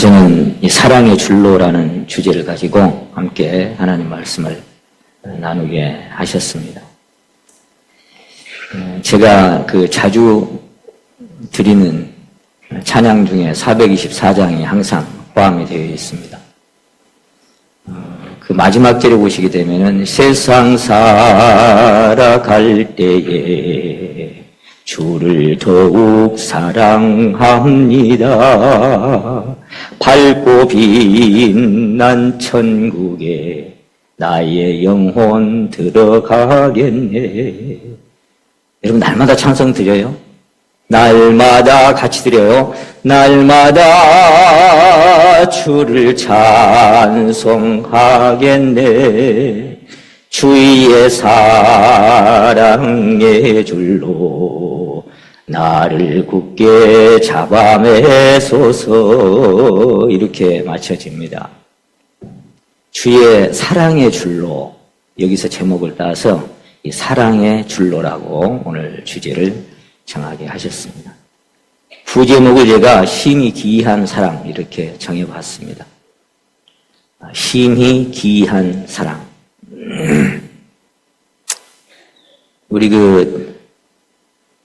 저는 이 사랑의 줄로라는 주제를 가지고 함께 하나님 말씀을 나누게 하셨습니다. 제가 자주 드리는 찬양 중에 424장이 항상 포함이 되어 있습니다. 그 마지막 절에 보시게 되면은 세상 살아갈 때에 주를 더욱 사랑합니다. 밝고 빛난 천국에 나의 영혼 들어가겠네. 여러분 날마다 찬송 드려요? 날마다 같이 드려요. 날마다 주를 찬송하겠네. 주의 사랑의 줄로 나를 굳게 잡아매소서. 이렇게 맞춰집니다. 주의 사랑의 줄로, 여기서 제목을 따서 이 사랑의 줄로라고 오늘 주제를 정하게 하셨습니다. 부제목을 제가 심히 기이한 사랑 이렇게 정해봤습니다. 심히 기이한 사랑. 우리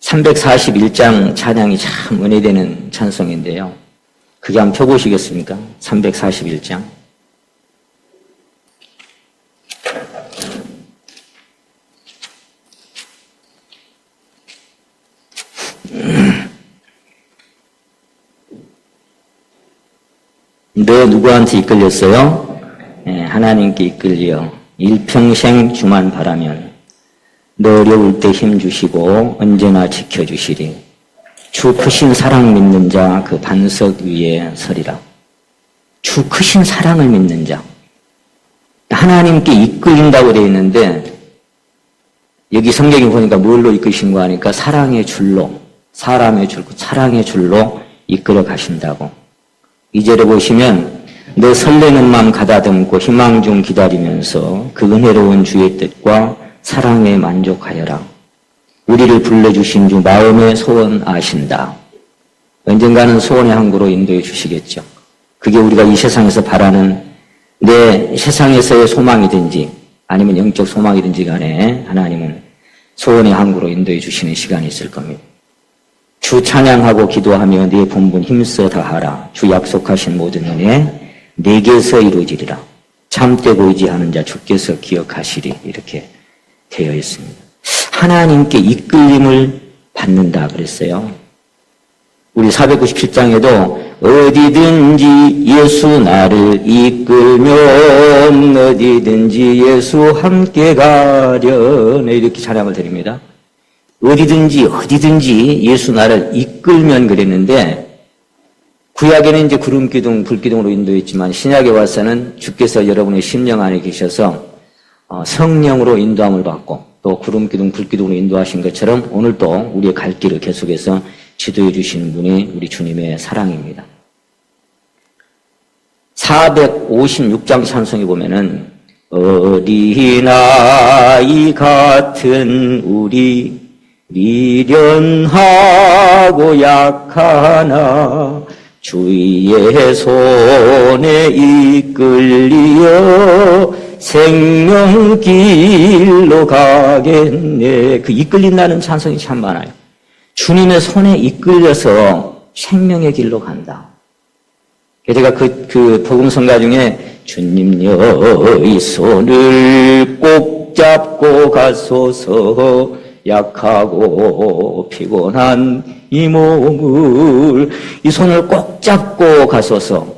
341장 찬양이 참 은혜되는 찬송인데요. 그게 한번 펴보시겠습니까? 341장. 너 누구한테 이끌렸어요? 네, 하나님께 이끌려 일평생 주만 바라면 너 어려울 때 힘주시고 언제나 지켜주시리. 주 크신 사랑 믿는 자 그 반석 위에 서리라. 주 크신 사랑을 믿는 자. 하나님께 이끌린다고 되어 있는데 여기 성경에 보니까 뭘로 이끄신 거 하니까 사랑의 줄로, 사랑의 줄로 이끌어 가신다고. 2절에 보시면 너 설레는 마음 가다듬고 희망 중 기다리면서 그 은혜로운 주의 뜻과 사랑에 만족하여라. 우리를 불러주신 주 마음의 소원 아신다. 언젠가는 소원의 항구로 인도해 주시겠죠. 그게 우리가 이 세상에서 바라는 내 세상에서의 소망이든지 아니면 영적 소망이든지 간에 하나님은 소원의 항구로 인도해 주시는 시간이 있을 겁니다. 주 찬양하고 기도하며 네 본분 힘써 다하라. 주 약속하신 모든 은혜 내게서 이루어지리라. 참되고 의지하는 자 주께서 기억하시리. 이렇게 되어 있습니다. 하나님께 이끌림을 받는다 그랬어요. 우리 497장에도 어디든지 예수 나를 이끌면 어디든지 예수 함께 가려네. 이렇게 찬양을 드립니다. 어디든지 예수 나를 이끌면 그랬는데 구약에는 이제 구름 기둥, 불 기둥으로 인도했지만 신약에 와서는 주께서 여러분의 심령 안에 계셔서 성령으로 인도함을 받고 또 구름 기둥, 불 기둥으로 인도하신 것처럼 오늘도 우리의 갈 길을 계속해서 지도해 주시는 분이 우리 주님의 사랑입니다. 456장 찬송에 보면은 어린아이 같은 우리 미련하고 약하나 주의 손에 이끌리어 생명길로 가겠네. 그 이끌린다는 찬송이 참 많아요. 주님의 손에 이끌려서 생명의 길로 간다. 제가 그 복음성가 중에 주님의 손을 꼭 잡고 가소서 약하고 피곤한 이 몸을 이 손을 꼭 잡고 가소서.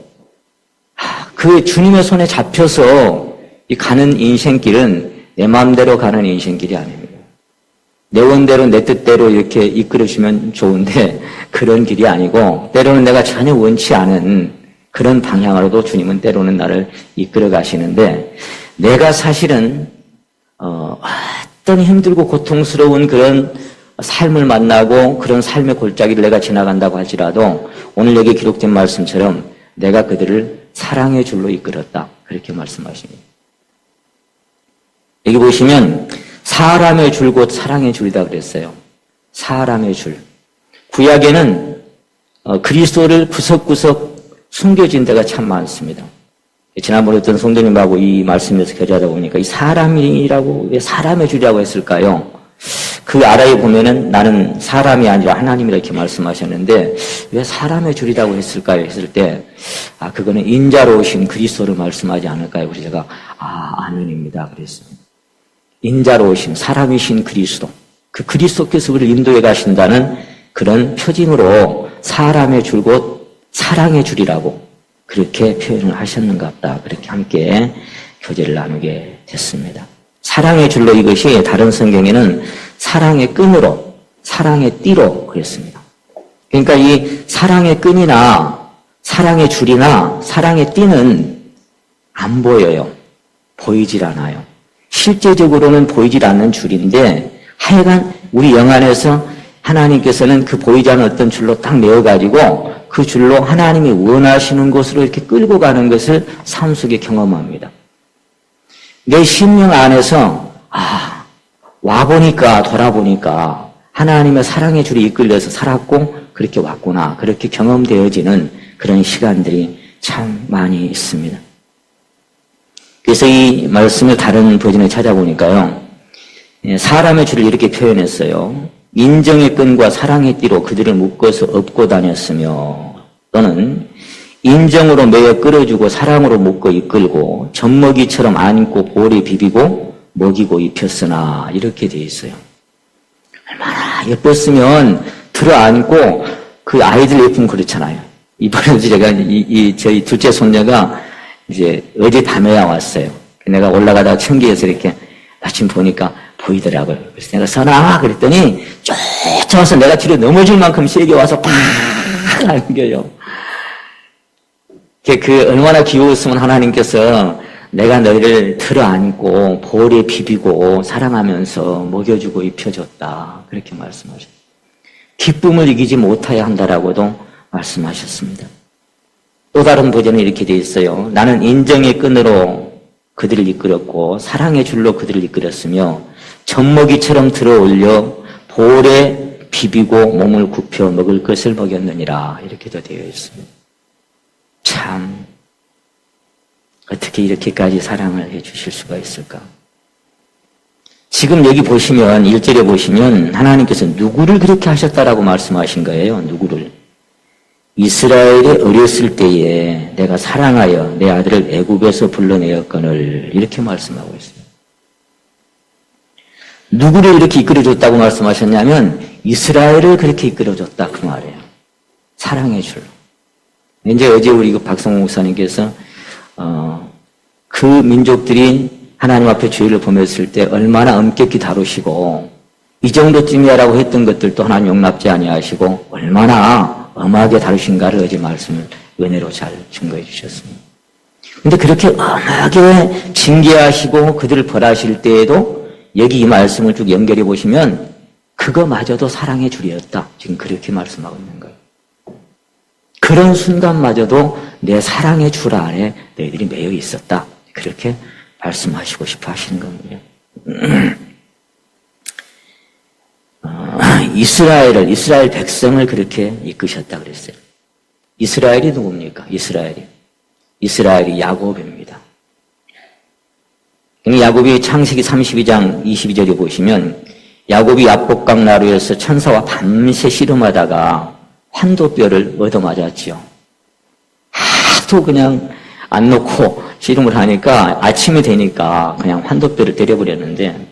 그 주님의 손에 잡혀서 이 가는 인생길은 내 마음대로 가는 인생길이 아닙니다. 내 원대로 내 뜻대로 이렇게 이끌어주면 좋은데 그런 길이 아니고 때로는 내가 전혀 원치 않은 그런 방향으로도 주님은 때로는 나를 이끌어 가시는데 내가 사실은 어떤 힘들고 고통스러운 그런 삶을 만나고 그런 삶의 골짜기를 내가 지나간다고 할지라도 오늘 여기 기록된 말씀처럼 내가 그들을 사랑의 줄로 이끌었다. 그렇게 말씀하십니다. 여기 보시면 사람의 줄 곧 사랑의 줄이다 그랬어요. 사람의 줄. 구약에는 그리스도를 구석구석 숨겨진 데가 참 많습니다. 지난번에 어떤 성도님하고 이 말씀에서 교제하다 보니까 이 사람이라고 왜 사람의 주라고 했을까요? 그 아래에 보면은 나는 사람이 아니라 하나님이라 이렇게 말씀하셨는데 왜 사람의 줄이라고 했을까요? 했을 때 그거는 인자로 오신 그리스도를 말씀하지 않을까요? 그래서 제가 아멘입니다. 그랬어요. 인자로 오신 사람이신 그리스도, 그 그리스도께서 우리를 인도해 가신다는 그런 표징으로 사람의 줄 곧 사랑의 줄이라고 그렇게 표현을 하셨는갑다. 그렇게 함께 교제를 나누게 됐습니다. 사랑의 줄로 이것이 다른 성경에는 사랑의 끈으로, 사랑의 띠로 그랬습니다. 그러니까 이 사랑의 끈이나 사랑의 줄이나 사랑의 띠는 안 보여요. 보이질 않아요. 실제적으로는 보이질 않는 줄인데 하여간 우리 영 안에서 하나님께서는 그 보이지 않는 어떤 줄로 딱 메어가지고 그 줄로 하나님이 원하시는 곳으로 이렇게 끌고 가는 것을 삶 속에 경험합니다. 내 심령 안에서 와보니까 돌아보니까 하나님의 사랑의 줄이 이끌려서 살았고 그렇게 왔구나 그렇게 경험되어지는 그런 시간들이 참 많이 있습니다. 그래서 이 말씀을 다른 버전에 찾아보니까요. 사람의 줄을 이렇게 표현했어요. 인정의 끈과 사랑의 띠로 그들을 묶어서 업고 다녔으며 또는 인정으로 매어 끌어주고 사랑으로 묶어 이끌고 젖먹이처럼 안고 볼에 비비고 먹이고 입혔으나 이렇게 돼 있어요. 얼마나 예뻤으면 들어안고 그 아이들 예쁨 그렇잖아요. 이번에도 제가 저희 둘째 손녀가 이제 어제 밤에야 왔어요. 내가 올라가다가 청기에서 이렇게 마침 보니까 보이더라고요. 그래서 내가 선아 그랬더니 쫓아와서 내가 뒤로 넘어질 만큼 세게 와서 팍 안겨요. 그 얼마나 귀여웠으면 하나님께서 내가 너희를 들어안고 볼에 비비고 사랑하면서 먹여주고 입혀줬다. 그렇게 말씀하셨어요. 기쁨을 이기지 못하여 한다라고도 말씀하셨습니다. 또 다른 버전은 이렇게 되어 있어요. 나는 인정의 끈으로 그들을 이끌었고 사랑의 줄로 그들을 이끌었으며 젖먹이처럼 들어올려 볼에 비비고 몸을 굽혀 먹을 것을 먹였느니라. 이렇게도 되어 있습니다. 참 어떻게 이렇게까지 사랑을 해주실 수가 있을까? 지금 여기 보시면 1절에 보시면 하나님께서 누구를 그렇게 하셨다라고 말씀하신 거예요. 누구를? 이스라엘이 어렸을 때에 내가 사랑하여 내 아들을 애굽에서 불러내었거늘 이렇게 말씀하고 있어요. 누구를 이렇게 이끌어줬다고 말씀하셨냐면 이스라엘을 그렇게 이끌어줬다 그 말이에요. 사랑의 줄로. 이제 어제 우리 박성호 목사님께서 그 민족들이 하나님 앞에 죄를 범했을 때 얼마나 엄격히 다루시고 이 정도쯤이야라고 했던 것들도 하나님 용납지 아니하시고 얼마나 엄하게 다루신가를 어제 말씀을 은혜로 잘 증거해 주셨습니다. 그런데 그렇게 엄하게 징계하시고 그들을 벌하실 때에도 여기 이 말씀을 쭉 연결해 보시면 그거마저도 사랑의 줄이었다. 지금 그렇게 말씀하고 있는 거예요. 그런 순간마저도 내 사랑의 줄 안에 너희들이 매여 있었다. 그렇게 말씀하시고 싶어 하시는 겁니다. 이스라엘 백성을 그렇게 이끄셨다 그랬어요. 이스라엘이 누굽니까? 이스라엘이 야곱입니다. 야곱이 창세기 32장 22절에 보시면 야곱이 야복강 나루에서 천사와 밤새 씨름하다가 환도뼈를 얻어맞았지요. 하도 그냥 안 놓고 씨름을 하니까 아침이 되니까 그냥 환도뼈를 때려버렸는데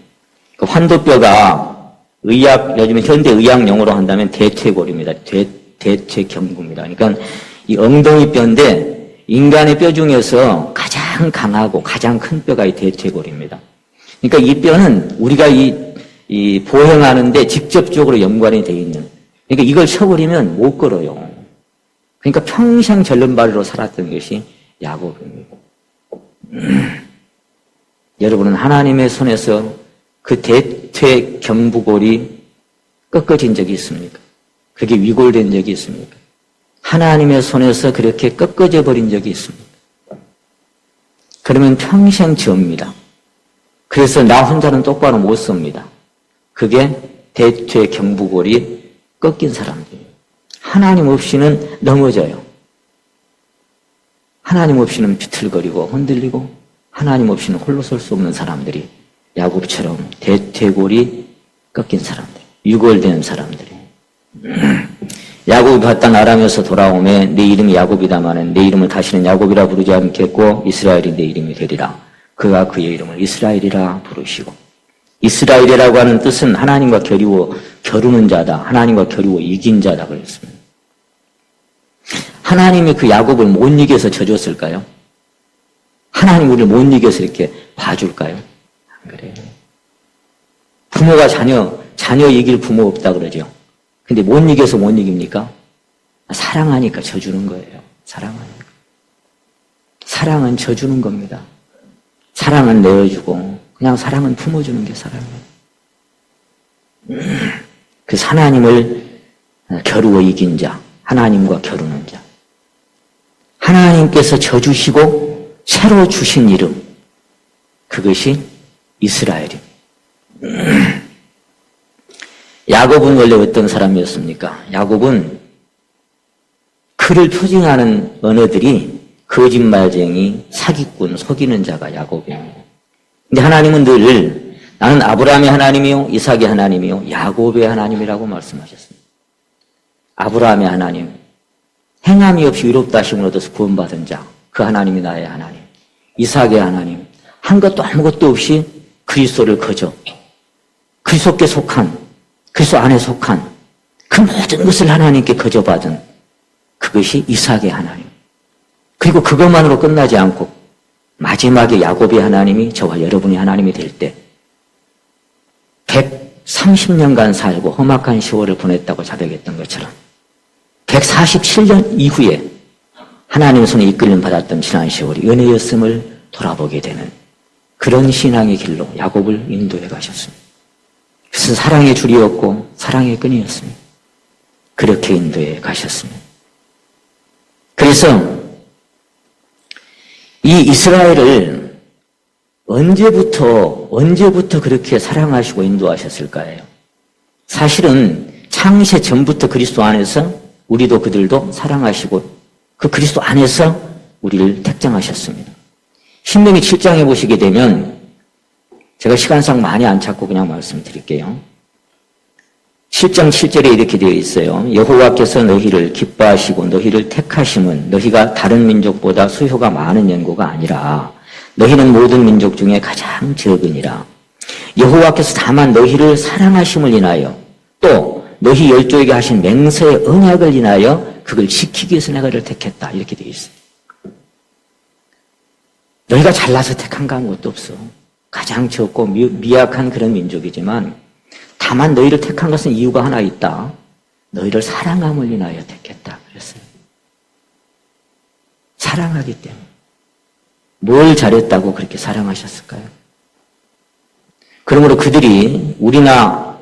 그 환도뼈가 요즘에 현대 의학 용어로 한다면 대퇴골입니다. 대퇴경부입니다. 그러니까 이 엉덩이 뼈인데 인간의 뼈 중에서 가장 강하고 가장 큰 뼈가 이 대퇴골입니다. 그러니까 이 뼈는 우리가 이 보행하는데 직접적으로 연관이 되어 있는. 그러니까 이걸 쳐버리면 못 걸어요. 그러니까 평생 절름발이로 살았던 것이 야곱입니다. 여러분은 하나님의 손에서 그 대퇴경부골이 꺾어진 적이 있습니까? 그게 위골된 적이 있습니까? 하나님의 손에서 그렇게 꺾어져 버린 적이 있습니까? 그러면 평생 접니다. 그래서 나 혼자는 똑바로 못 섭니다. 그게 대퇴경부골이 꺾인 사람들이에요. 하나님 없이는 넘어져요. 하나님 없이는 비틀거리고 흔들리고 하나님 없이는 홀로 설 수 없는 사람들이 야곱처럼 대퇴골이 꺾인 사람들, 유골된 사람들이. 야곱이 봤던 아람에서 돌아오매 내 이름이 야곱이다마는 내 이름을 다시는 야곱이라 부르지 않겠고 이스라엘이 내 이름이 되리라. 그가 그의 이름을 이스라엘이라 부르시고, 이스라엘이라고 하는 뜻은 하나님과 겨루는 자다, 하나님과 겨루어 이긴 자다 그랬습니다. 하나님이 그 야곱을 못 이겨서 져줬을까요? 하나님 우리를 못 이겨서 이렇게 봐줄까요? 안 그래요. 부모가 자녀 이길 부모 없다 그러죠. 근데 못 이겨서 못 이깁니까? 사랑하니까 져주는 거예요. 사랑하니까. 사랑은 져주는 겁니다. 사랑은 내어주고 그냥 사랑은 품어주는 게 사랑이에요. 그 하나님을 겨루어 이긴 자, 하나님과 겨루는 자. 하나님께서 져주시고 새로 주신 이름, 그것이 이스라엘입니다. 야곱은 원래 어떤 사람이었습니까? 야곱은 그를 표징하는 언어들이 거짓말쟁이, 사기꾼, 속이는 자가 야곱입니다. 근데 하나님은 늘 나는 아브라함의 하나님이요, 이삭의 하나님이요, 야곱의 하나님이라고 말씀하셨습니다. 아브라함의 하나님, 행함이 없이 의롭다 하심을 얻어서 구원받은 자, 그 하나님이 나의 하나님. 이삭의 하나님, 한 것도 아무것도 없이 그리스도를 거저 그리스도께 속한, 그리스도 안에 속한 그 모든 것을 하나님께 거저받은 그것이 이삭의 하나님. 그리고 그것만으로 끝나지 않고 마지막에 야곱의 하나님이 저와 여러분의 하나님이 될 때 130년간 살고 험악한 세월을 보냈다고 자백했던 것처럼 147년 이후에 하나님의 손에 이끌림 받았던 지난 세월이 은혜였음을 돌아보게 되는 그런 신앙의 길로 야곱을 인도해 가셨습니다. 그래서 사랑의 줄이었고 사랑의 끈이었습니다. 그렇게 인도해 가셨습니다. 그래서 이 이스라엘을 언제부터 그렇게 사랑하시고 인도하셨을까요? 사실은 창세 전부터 그리스도 안에서 우리도 그들도 사랑하시고 그 그리스도 안에서 우리를 택정하셨습니다. 신명기 7장에 보시게 되면 제가 시간상 많이 안 찾고 그냥 말씀드릴게요. 7장 7절에 이렇게 되어 있어요. 여호와께서 너희를 기뻐하시고 너희를 택하심은 너희가 다른 민족보다 수효가 많은 연고가 아니라 너희는 모든 민족 중에 가장 적으니라. 여호와께서 다만 너희를 사랑하심을 인하여 또 너희 열조에게 하신 맹세의 언약을 인하여 그걸 지키기 위해서 내가 너를 택했다. 이렇게 되어 있어요. 너희가 잘나서 택한 거 아무것도 없어. 가장 적고 미약한 그런 민족이지만 다만 너희를 택한 것은 이유가 하나 있다. 너희를 사랑함을 인하여 택했다. 그랬어요. 사랑하기 때문에. 뭘 잘했다고 그렇게 사랑하셨을까요? 그러므로 그들이나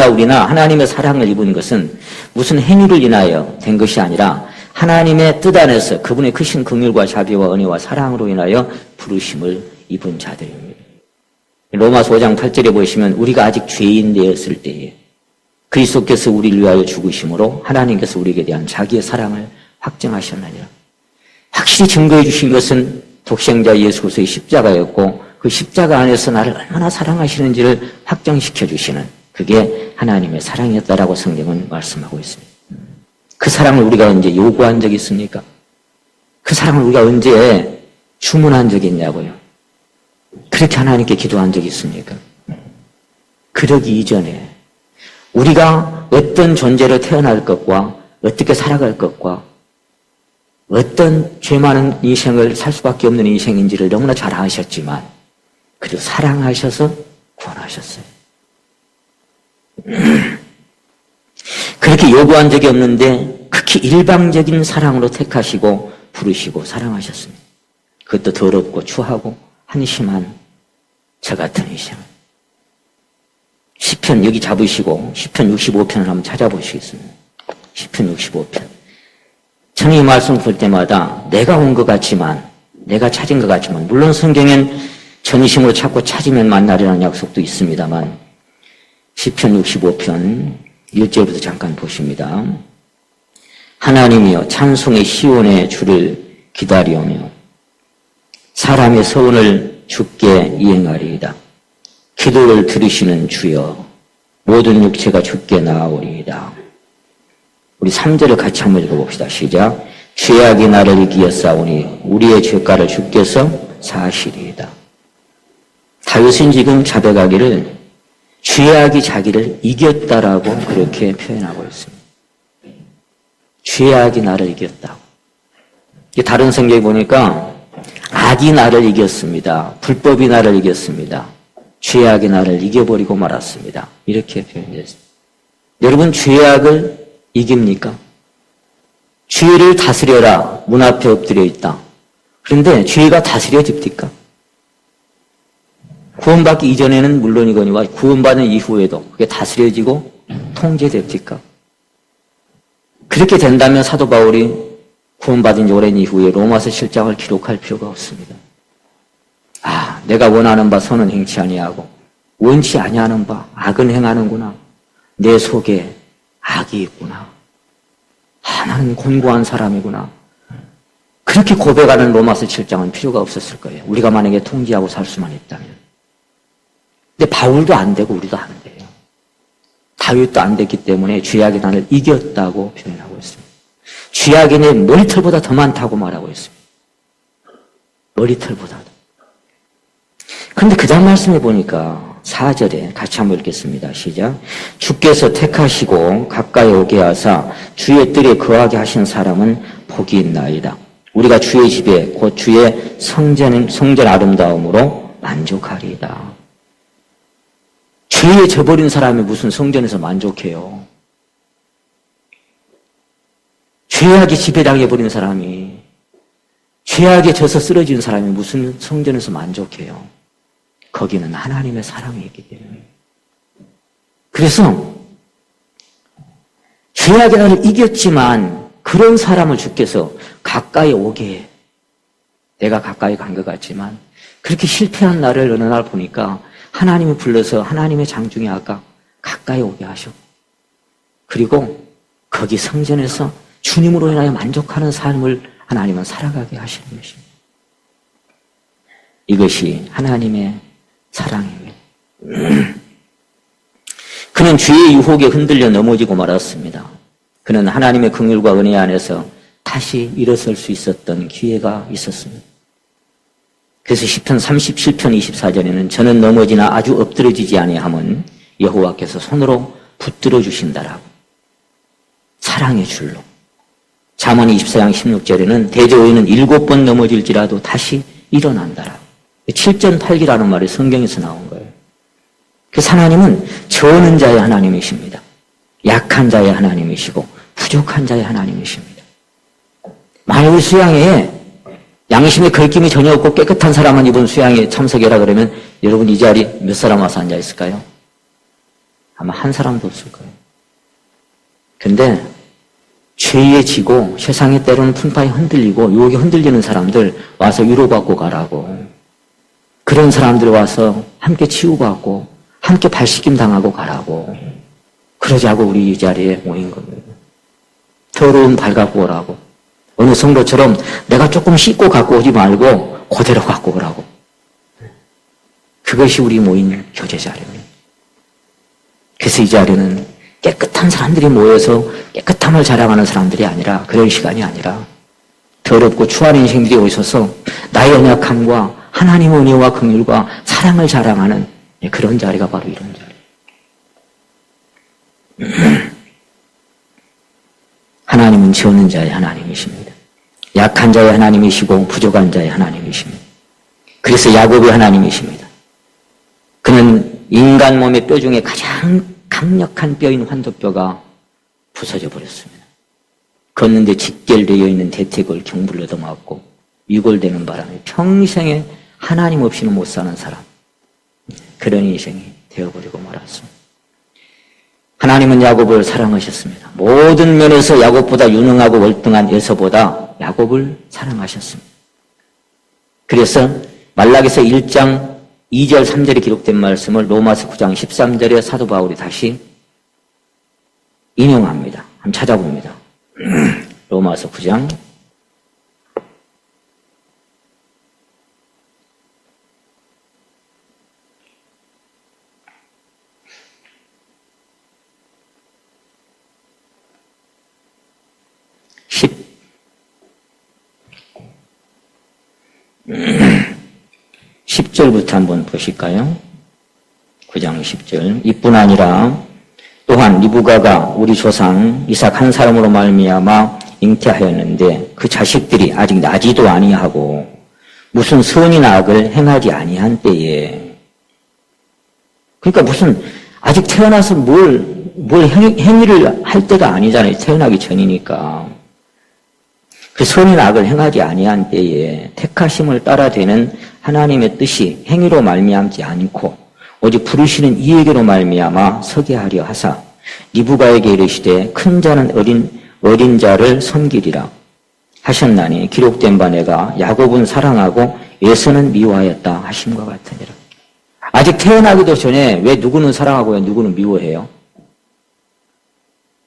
우리나 하나님의 사랑을 입은 것은 무슨 행위를 인하여 된 것이 아니라 하나님의 뜻 안에서 그분의 크신 긍휼과 자비와 은혜와 사랑으로 인하여 부르심을 입은 자들입니다. 로마서 5장 8절에 보시면 우리가 아직 죄인 되었을 때에 그리스도께서 우리를 위하여 죽으심으로 하나님께서 우리에게 대한 자기의 사랑을 확증하셨느니라. 확실히 증거해 주신 것은 독생자 예수 그리스도의 십자가였고 그 십자가 안에서 나를 얼마나 사랑하시는지를 확정시켜 주시는 그게 하나님의 사랑이었다라고 성경은 말씀하고 있습니다. 그 사랑을 우리가 언제 요구한 적이 있습니까? 그 사랑을 우리가 언제 주문한 적이 있냐고요? 그렇게 하나님께 기도한 적이 있습니까? 그러기 이전에 우리가 어떤 존재로 태어날 것과 어떻게 살아갈 것과 어떤 죄 많은 인생을 살 수밖에 없는 인생인지를 너무나 잘 아셨지만 그리고 사랑하셔서 구원하셨어요. 그렇게 요구한 적이 없는데 극히 일방적인 사랑으로 택하시고 부르시고 사랑하셨습니다. 그것도 더럽고 추하고 한심한 저 같은 인생. 시편 여기 잡으시고 시편 65편을 한번 찾아보시겠습니다. 시편 65편. 저는 이 말씀 볼 때마다 내가 온 것 같지만 내가 찾은 것 같지만 물론 성경엔 전심으로 찾고 찾으면 만나리라는 약속도 있습니다만 시편 65편 1절부터 잠깐 보십니다. 하나님이여 찬송의 시온의 주를 기다리오며 사람의 소원을 주께 이행하리이다. 기도를 들으시는 주여 모든 육체가 주께 나아오리이다. 우리 3절을 같이 한번 읽어봅시다. 시작. 죄악이 나를 이기었사오니 우리의 죄가를 주께서 사하시리이다. 다윗은 지금 자백하기를 죄악이 자기를 이겼다라고 그렇게 표현하고 있습니다. 죄악이 나를 이겼다고. 다른 성경에 보니까 악이 나를 이겼습니다. 불법이 나를 이겼습니다. 죄악이 나를 이겨버리고 말았습니다. 이렇게 표현됐습니다. 여러분, 죄악을 이깁니까? 죄를 다스려라. 문 앞에 엎드려 있다. 그런데 죄가 다스려집니까? 구원받기 이전에는 물론이거니와 구원받은 이후에도 그게 다스려지고 통제됩니까? 그렇게 된다면 사도 바울이 구원받은 지 오랜 이후에 로마서 7장을 기록할 필요가 없습니다. 내가 원하는 바 선은 행치 아니하고 원치 아니하는 바 악은 행하는구나. 내 속에 악이 있구나. 나는 곤고한 사람이구나. 그렇게 고백하는 로마서 7장은 필요가 없었을 거예요. 우리가 만약에 통제하고 살 수만 있다면. 근데 바울도 안 되고 우리도 안 돼요. 다윗도 안 됐기 때문에 죄악이 나를 이겼다고 표현하고 있습니다. 죄악이 내 머리털보다 더 많다고 말하고 있습니다. 머리털보다도. 그런데 그 다음 말씀해 보니까 4절에 같이 한번 읽겠습니다. 시작. 주께서 택하시고 가까이 오게 하사 주의 뜰에 거하게 하신 사람은 복이 있나이다. 우리가 주의 집에 곧 주의 성전 아름다움으로 만족하리이다. 죄에 져버린 사람이 무슨 성전에서 만족해요. 죄악에 지배당해버린 사람이, 죄악에 져서 쓰러진 사람이 무슨 성전에서 만족해요. 거기는 하나님의 사랑이 있기 때문에. 그래서 죄악이 나를 이겼지만 그런 사람을 주께서 가까이 오게 해. 내가 가까이 간 것 같지만 그렇게 실패한 나를 어느 날 보니까 하나님이 불러서 하나님의 장중에 아까 가까이 오게 하셔. 그리고 거기 성전에서 주님으로 인하여 만족하는 삶을 하나님은 살아가게 하시는 것입니다. 이것이 하나님의 사랑입니다. 그는 죄의 유혹에 흔들려 넘어지고 말았습니다. 그는 하나님의 긍휼과 은혜 안에서 다시 일어설 수 있었던 기회가 있었습니다. 그래서 시편 37편 24절에는 저는 넘어지나 아주 엎드러지지 아니함은 여호와께서 손으로 붙들어 주신다라고. 사랑의 줄로. 잠언 24장 16절에는 대저우에는 7번 넘어질지라도 다시 일어난다라고. 7전8기라는 말이 성경에서 나온 거예요. 그래서 하나님은 저는 자의 하나님이십니다. 약한 자의 하나님이시고 부족한 자의 하나님이십니다. 만약 우리 수양회에 양심의 걸김이 전혀 없고 깨끗한 사람만 이번 수양회에 참석해라 그러면 여러분 이 자리 몇 사람 와서 앉아 있을까요? 아마 한 사람도 없을 거예요. 근데 죄에 지고 세상에 때로는 풍파에 흔들리고 유혹에 흔들리는 사람들 와서 위로받고 가라고. 그런 사람들 와서 함께 치유받고 함께 발씻김 당하고 가라고. 그러자고 우리 이 자리에 모인 겁니다. 더러운 발 갖고 오라고. 어느 성도처럼 내가 조금 씻고 갖고 오지 말고 그대로 갖고 오라고. 그것이 우리 모인 교제 자리입니다. 그래서 이 자리는 깨끗한 사람들이 모여서 깨끗함을 자랑하는 사람들이 아니라 그런 시간이 아니라 더럽고 추한 인생들이 오셔서 나의 연약함과 하나님의 은혜와 긍휼과 사랑을 자랑하는 그런 자리가 바로 이런 자리. 하나님은 지었는 자의 하나님이십니다. 약한 자의 하나님이시고 부족한 자의 하나님이십니다. 그래서 야곱의 하나님이십니다. 그는 인간 몸의 뼈 중에 가장 강력한 뼈인 환도뼈가 부서져 버렸습니다. 걷는데 직결되어 있는 대택을 경불로 얻어맞고 위골되는 바람에 평생에 하나님 없이는 못 사는 사람, 그런 인생이 되어버리고 말았습니다. 하나님은 야곱을 사랑하셨습니다. 모든 면에서 야곱보다 유능하고 월등한 에서보다 야곱을 사랑하셨습니다. 그래서 말라기서 1장 2절 3절에 기록된 말씀을 로마서 9장 13절에 사도 바울이 다시 인용합니다. 한번 찾아봅니다. 로마서 9장 10절부터 한번 보실까요? 9장 10절. 이뿐 아니라 또한 리브가가 우리 조상 이삭 한 사람으로 말미암아 잉태하였는데 그 자식들이 아직 나지도 아니하고 무슨 선이나 악을 행하지 아니한 때에, 그러니까 무슨 아직 태어나서 뭘 행위를 할 때가 아니잖아요. 태어나기 전이니까. 그 선이나 악을 행하지 아니한 때에 택하심을 따라 되는 하나님의 뜻이 행위로 말미암지 않고 오직 부르시는 이에게로 말미암아 서게 하려 하사 리브가에게 이르시되 큰 자는 어린 자를 섬기리라 하셨나니 기록된 바 내가 야곱은 사랑하고 에서는 미워하였다 하심과 같으니라. 아직 태어나기도 전에 왜 누구는 사랑하고 왜 누구는 미워해요?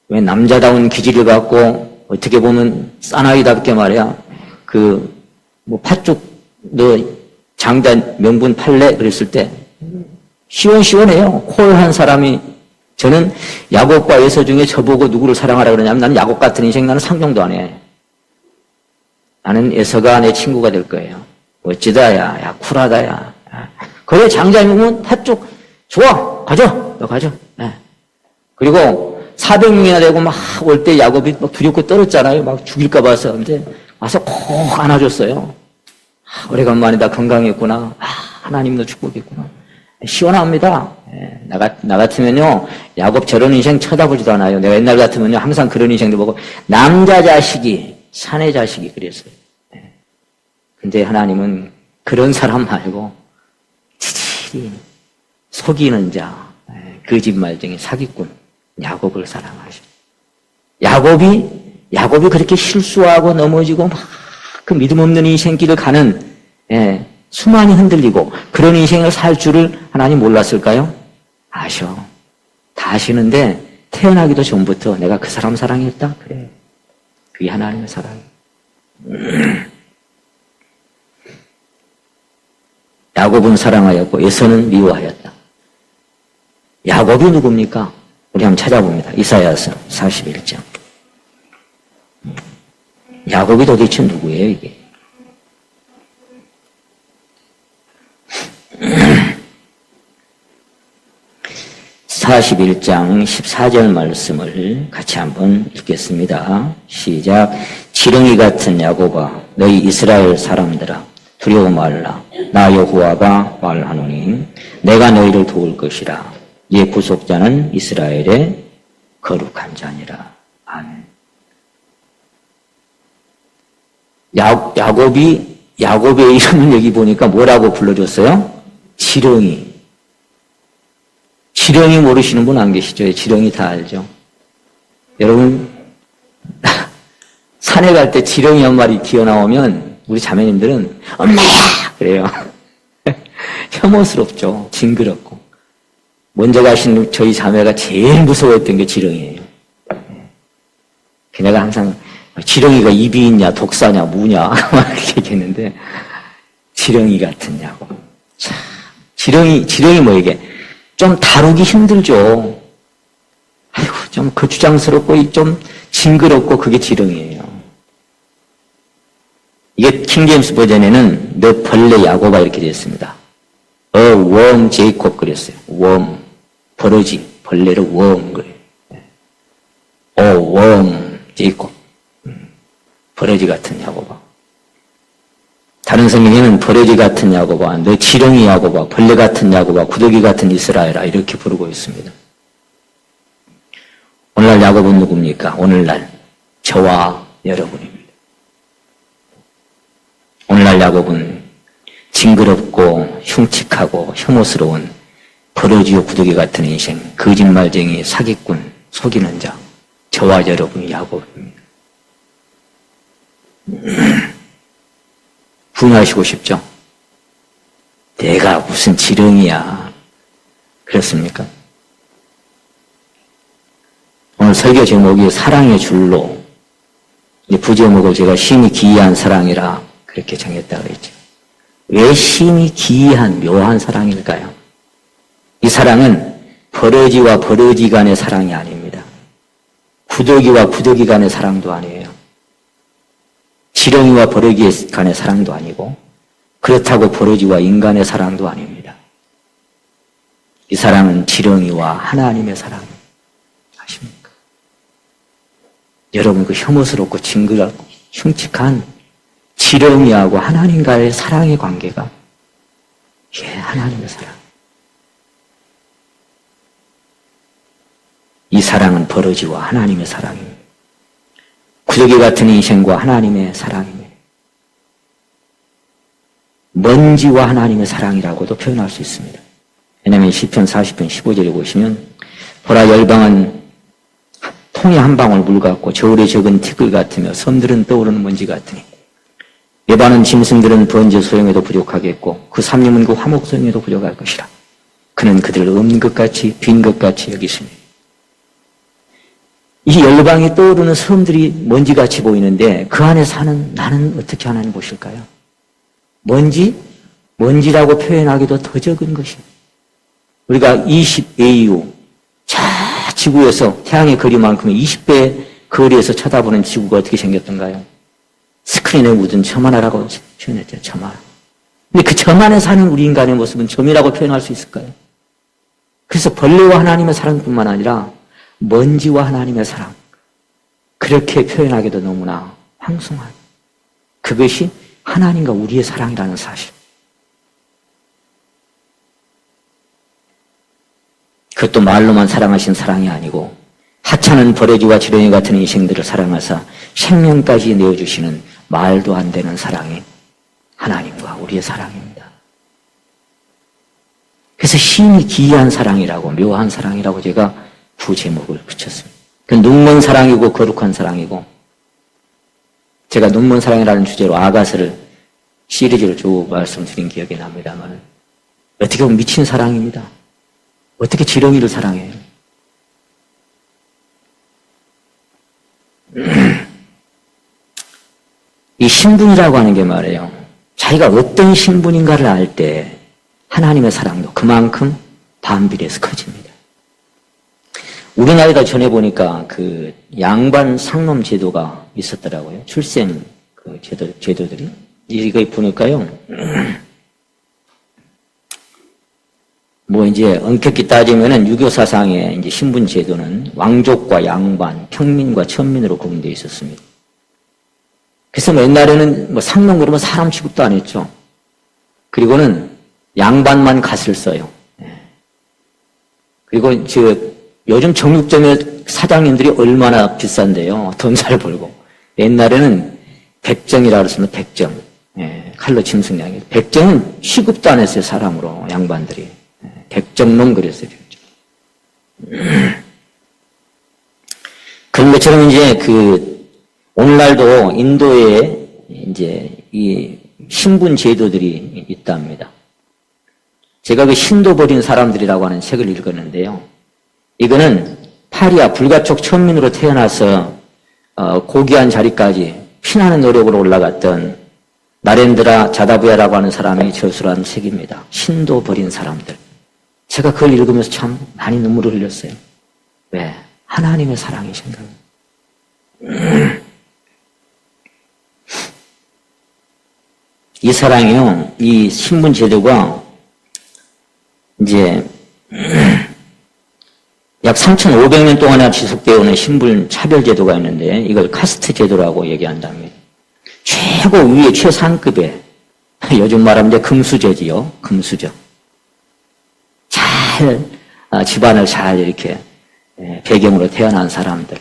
왜 남자다운 기질을 갖고 어떻게 보면 사나이답게 말이야 팥죽 너 장자 명분 팔래? 그랬을 때 시원시원해요. 콜한 사람이, 저는 야곱과 에서 중에 저보고 누구를 사랑하라 그러냐면 나는 야곱 같은 인생 나는 상종도 안 해. 나는 에서가 내 친구가 될 거예요. 멋지다 야 쿨하다 야. 그래 장자명분 팥죽 좋아 가져 너 가져. 네. 그리고 400명이나 되고 막 올 때 야곱이 막 두렵고 떨었잖아요. 막 죽일까 봐서. 근데 와서 콕 안아줬어요. 오래간만이다. 건강했구나. 하나님도 축복했구나. 시원합니다. 나 같으면요, 야곱 저런 인생 쳐다보지도 않아요. 내가 옛날 같으면요, 항상 그런 인생도 보고, 남자 자식이, 사내 자식이 그랬어요. 근데 하나님은 그런 사람 말고, 지질이 속이는 자, 거짓말쟁이 사기꾼, 야곱을 사랑하셔. 야곱이 그렇게 실수하고 넘어지고 막 그 믿음 없는 인생길을 가는, 수많이 흔들리고 그런 인생을 살 줄을 하나님 몰랐을까요? 아셔. 다 아시는데 태어나기도 전부터 내가 그 사람 사랑했다? 그래. 그게 하나님의 사랑이에요. 야곱은 사랑하였고 에서는 미워하였다. 야곱이 누굽니까? 우리 한번 찾아봅니다. 이사야서 41장. 야곱이 도대체 누구예요, 이게? 41장 14절 말씀을 같이 한번 읽겠습니다. 시작. 지렁이 같은 야곱아 너희 이스라엘 사람들아 두려워 말라. 나 여호와가 말하노니 내가 너희를 도울 것이라. 네 구속자는 이스라엘의 거룩한 자니라. 아멘. 야곱의 이름을 여기 보니까 뭐라고 불러줬어요? 지렁이. 지렁이 모르시는 분 안 계시죠? 지렁이 다 알죠? 여러분, 산에 갈 때 지렁이 한 마리 튀어나오면 우리 자매님들은 엄마야! 그래요. 혐오스럽죠. 징그럽고. 먼저 가신 저희 자매가 제일 무서워했던 게 지렁이에요. 내가 항상 지렁이가 입이 있냐, 독사냐, 무냐, 막 이렇게 얘기했는데, 지렁이 같은 야곱. 참, 지렁이 뭐 이게, 좀 다루기 힘들죠. 아이고, 좀 거추장스럽고, 좀 징그럽고, 그게 지렁이에요. 이게 킹제임스 버전에는, 너 벌레 야곱아 이렇게 되어 있습니다. worm Jacob 그랬어요. worm. 버러지. 벌레를 worm 그래요. worm Jacob. 버러지 같은 야곱아. 다른 성경에는 버러지 같은 야곱아, 너 지렁이 야곱아, 벌레 같은 야곱아, 구더기 같은 이스라엘아 이렇게 부르고 있습니다. 오늘날 야곱은 누굽니까? 오늘날 저와 여러분입니다. 오늘날 야곱은 징그럽고 흉측하고 혐오스러운 버러지요 구더기 같은 인생, 거짓말쟁이, 사기꾼, 속이는 자, 저와 여러분이 야곱입니다. 분하시고 싶죠? 내가 무슨 지렁이야. 그렇습니까? 오늘 설교 제목이 사랑의 줄로, 부제목을 제가 심히 기이한 사랑이라 그렇게 정했다고 했죠. 왜 심히 기이한 묘한 사랑일까요? 이 사랑은 버러지와 버러지 간의 사랑이 아닙니다. 구더기와 구더기 간의 사랑도 아니에요. 지렁이와 버러기 간의 사랑도 아니고 그렇다고 버러지와 인간의 사랑도 아닙니다. 이 사랑은 지렁이와 하나님의 사랑입니다. 아십니까? 여러분 그 혐오스럽고 징그럽고 흉측한 지렁이하고 하나님과의 사랑의 관계가 이게 하나님의 사랑. 이 사랑은 버러지와 하나님의 사랑입니다. 구더기 같은 인생과 하나님의 사랑입니다. 먼지와 하나님의 사랑이라고도 표현할 수 있습니다. 왜냐하면 시편 40편 15절에 보시면 보라 열방은 통에 한 방울 물 같고 저울에 적은 티끌 같으며 섬들은 떠오르는 먼지 같으니 예반은 짐승들은 번제 소용에도 부족하겠고 그 삼림은 그 화목 소용에도 부족할 것이라. 그는 그들을 없는 것 같이 빈 것 같이 여기시니 이 열방이 떠오르는 섬들이 먼지같이 보이는데 그 안에 사는 나는 어떻게 하나님 보실까요? 먼지라고 표현하기도 더 적은 것입니다. 우리가 20AU 저 지구에서 태양의 거리만큼 20배 거리에서 쳐다보는 지구가 어떻게 생겼던가요? 스크린에 묻은 점 하나라고 표현했죠. 점 하나. 근데 그 점 안에 사는 우리 인간의 모습은 점이라고 표현할 수 있을까요? 그래서 벌레와 하나님의 사랑뿐만 아니라 먼지와 하나님의 사랑, 그렇게 표현하기도 너무나 황송한, 그것이 하나님과 우리의 사랑이라는 사실. 그것도 말로만 사랑하신 사랑이 아니고 하찮은 버러지와 지렁이 같은 인생들을 사랑하사 생명까지 내어주시는 말도 안 되는 사랑이 하나님과 우리의 사랑입니다. 그래서 심히 기이한 사랑이라고, 묘한 사랑이라고 제가 부제목을 붙였습니다. 그 눈먼 사랑이고 거룩한 사랑이고, 제가 눈먼 사랑이라는 주제로 아가서를 시리즈를 쭉 말씀드린 기억이 납니다만, 어떻게 보면 미친 사랑입니다. 어떻게 지렁이를 사랑해요? 이 신분이라고 하는 게 말이에요. 자기가 어떤 신분인가를 알 때 하나님의 사랑도 그만큼 반비례해서 커집니다. 우리나라에다 전해 보니까 그 양반 상놈 제도가 있었더라고요. 출생 그 제도들이. 이거 보니까요. 뭐 이제 엄격히 따지면은 유교 사상의 이제 신분 제도는 왕족과 양반, 평민과 천민으로 구분되어 있었습니다. 그래서 옛날에는 뭐 상놈 그러면 사람 취급도 안 했죠. 그리고는 양반만 갓을 써요. 그리고 요즘 정육점의 사장님들이 얼마나 비싼데요. 돈 잘 벌고. 옛날에는 백정이라고 그랬으면 백정. 칼로 짐승량이. 백정은 취급도 안 했어요. 사람으로, 양반들이. 백정놈 그랬어요. 백정. 그런 것처럼 이제 오늘날도 인도에 이제 이 신분 제도들이 있답니다. 제가 그 신도 버린 사람들이라고 하는 책을 읽었는데요. 이거는 파리아 불가촉 천민으로 태어나서 고귀한 자리까지 피나는 노력으로 올라갔던 나렌드라 자다부야라고 하는 사람이 저술한 책입니다. 신도 버린 사람들. 제가 그걸 읽으면서 참 많이 눈물을 흘렸어요. 왜? 하나님의 사랑이신가? 이 사랑이요, 이 신분 제도가 이제 약 3,500년 동안이나 지속되어 오는 신분 차별 제도가 있는데 이걸 카스트 제도라고 얘기한답니다. 최고 위의 최상급의, 요즘 말하면 이제 금수저지요. 금수저. 집안을 잘 이렇게 배경으로 태어난 사람들.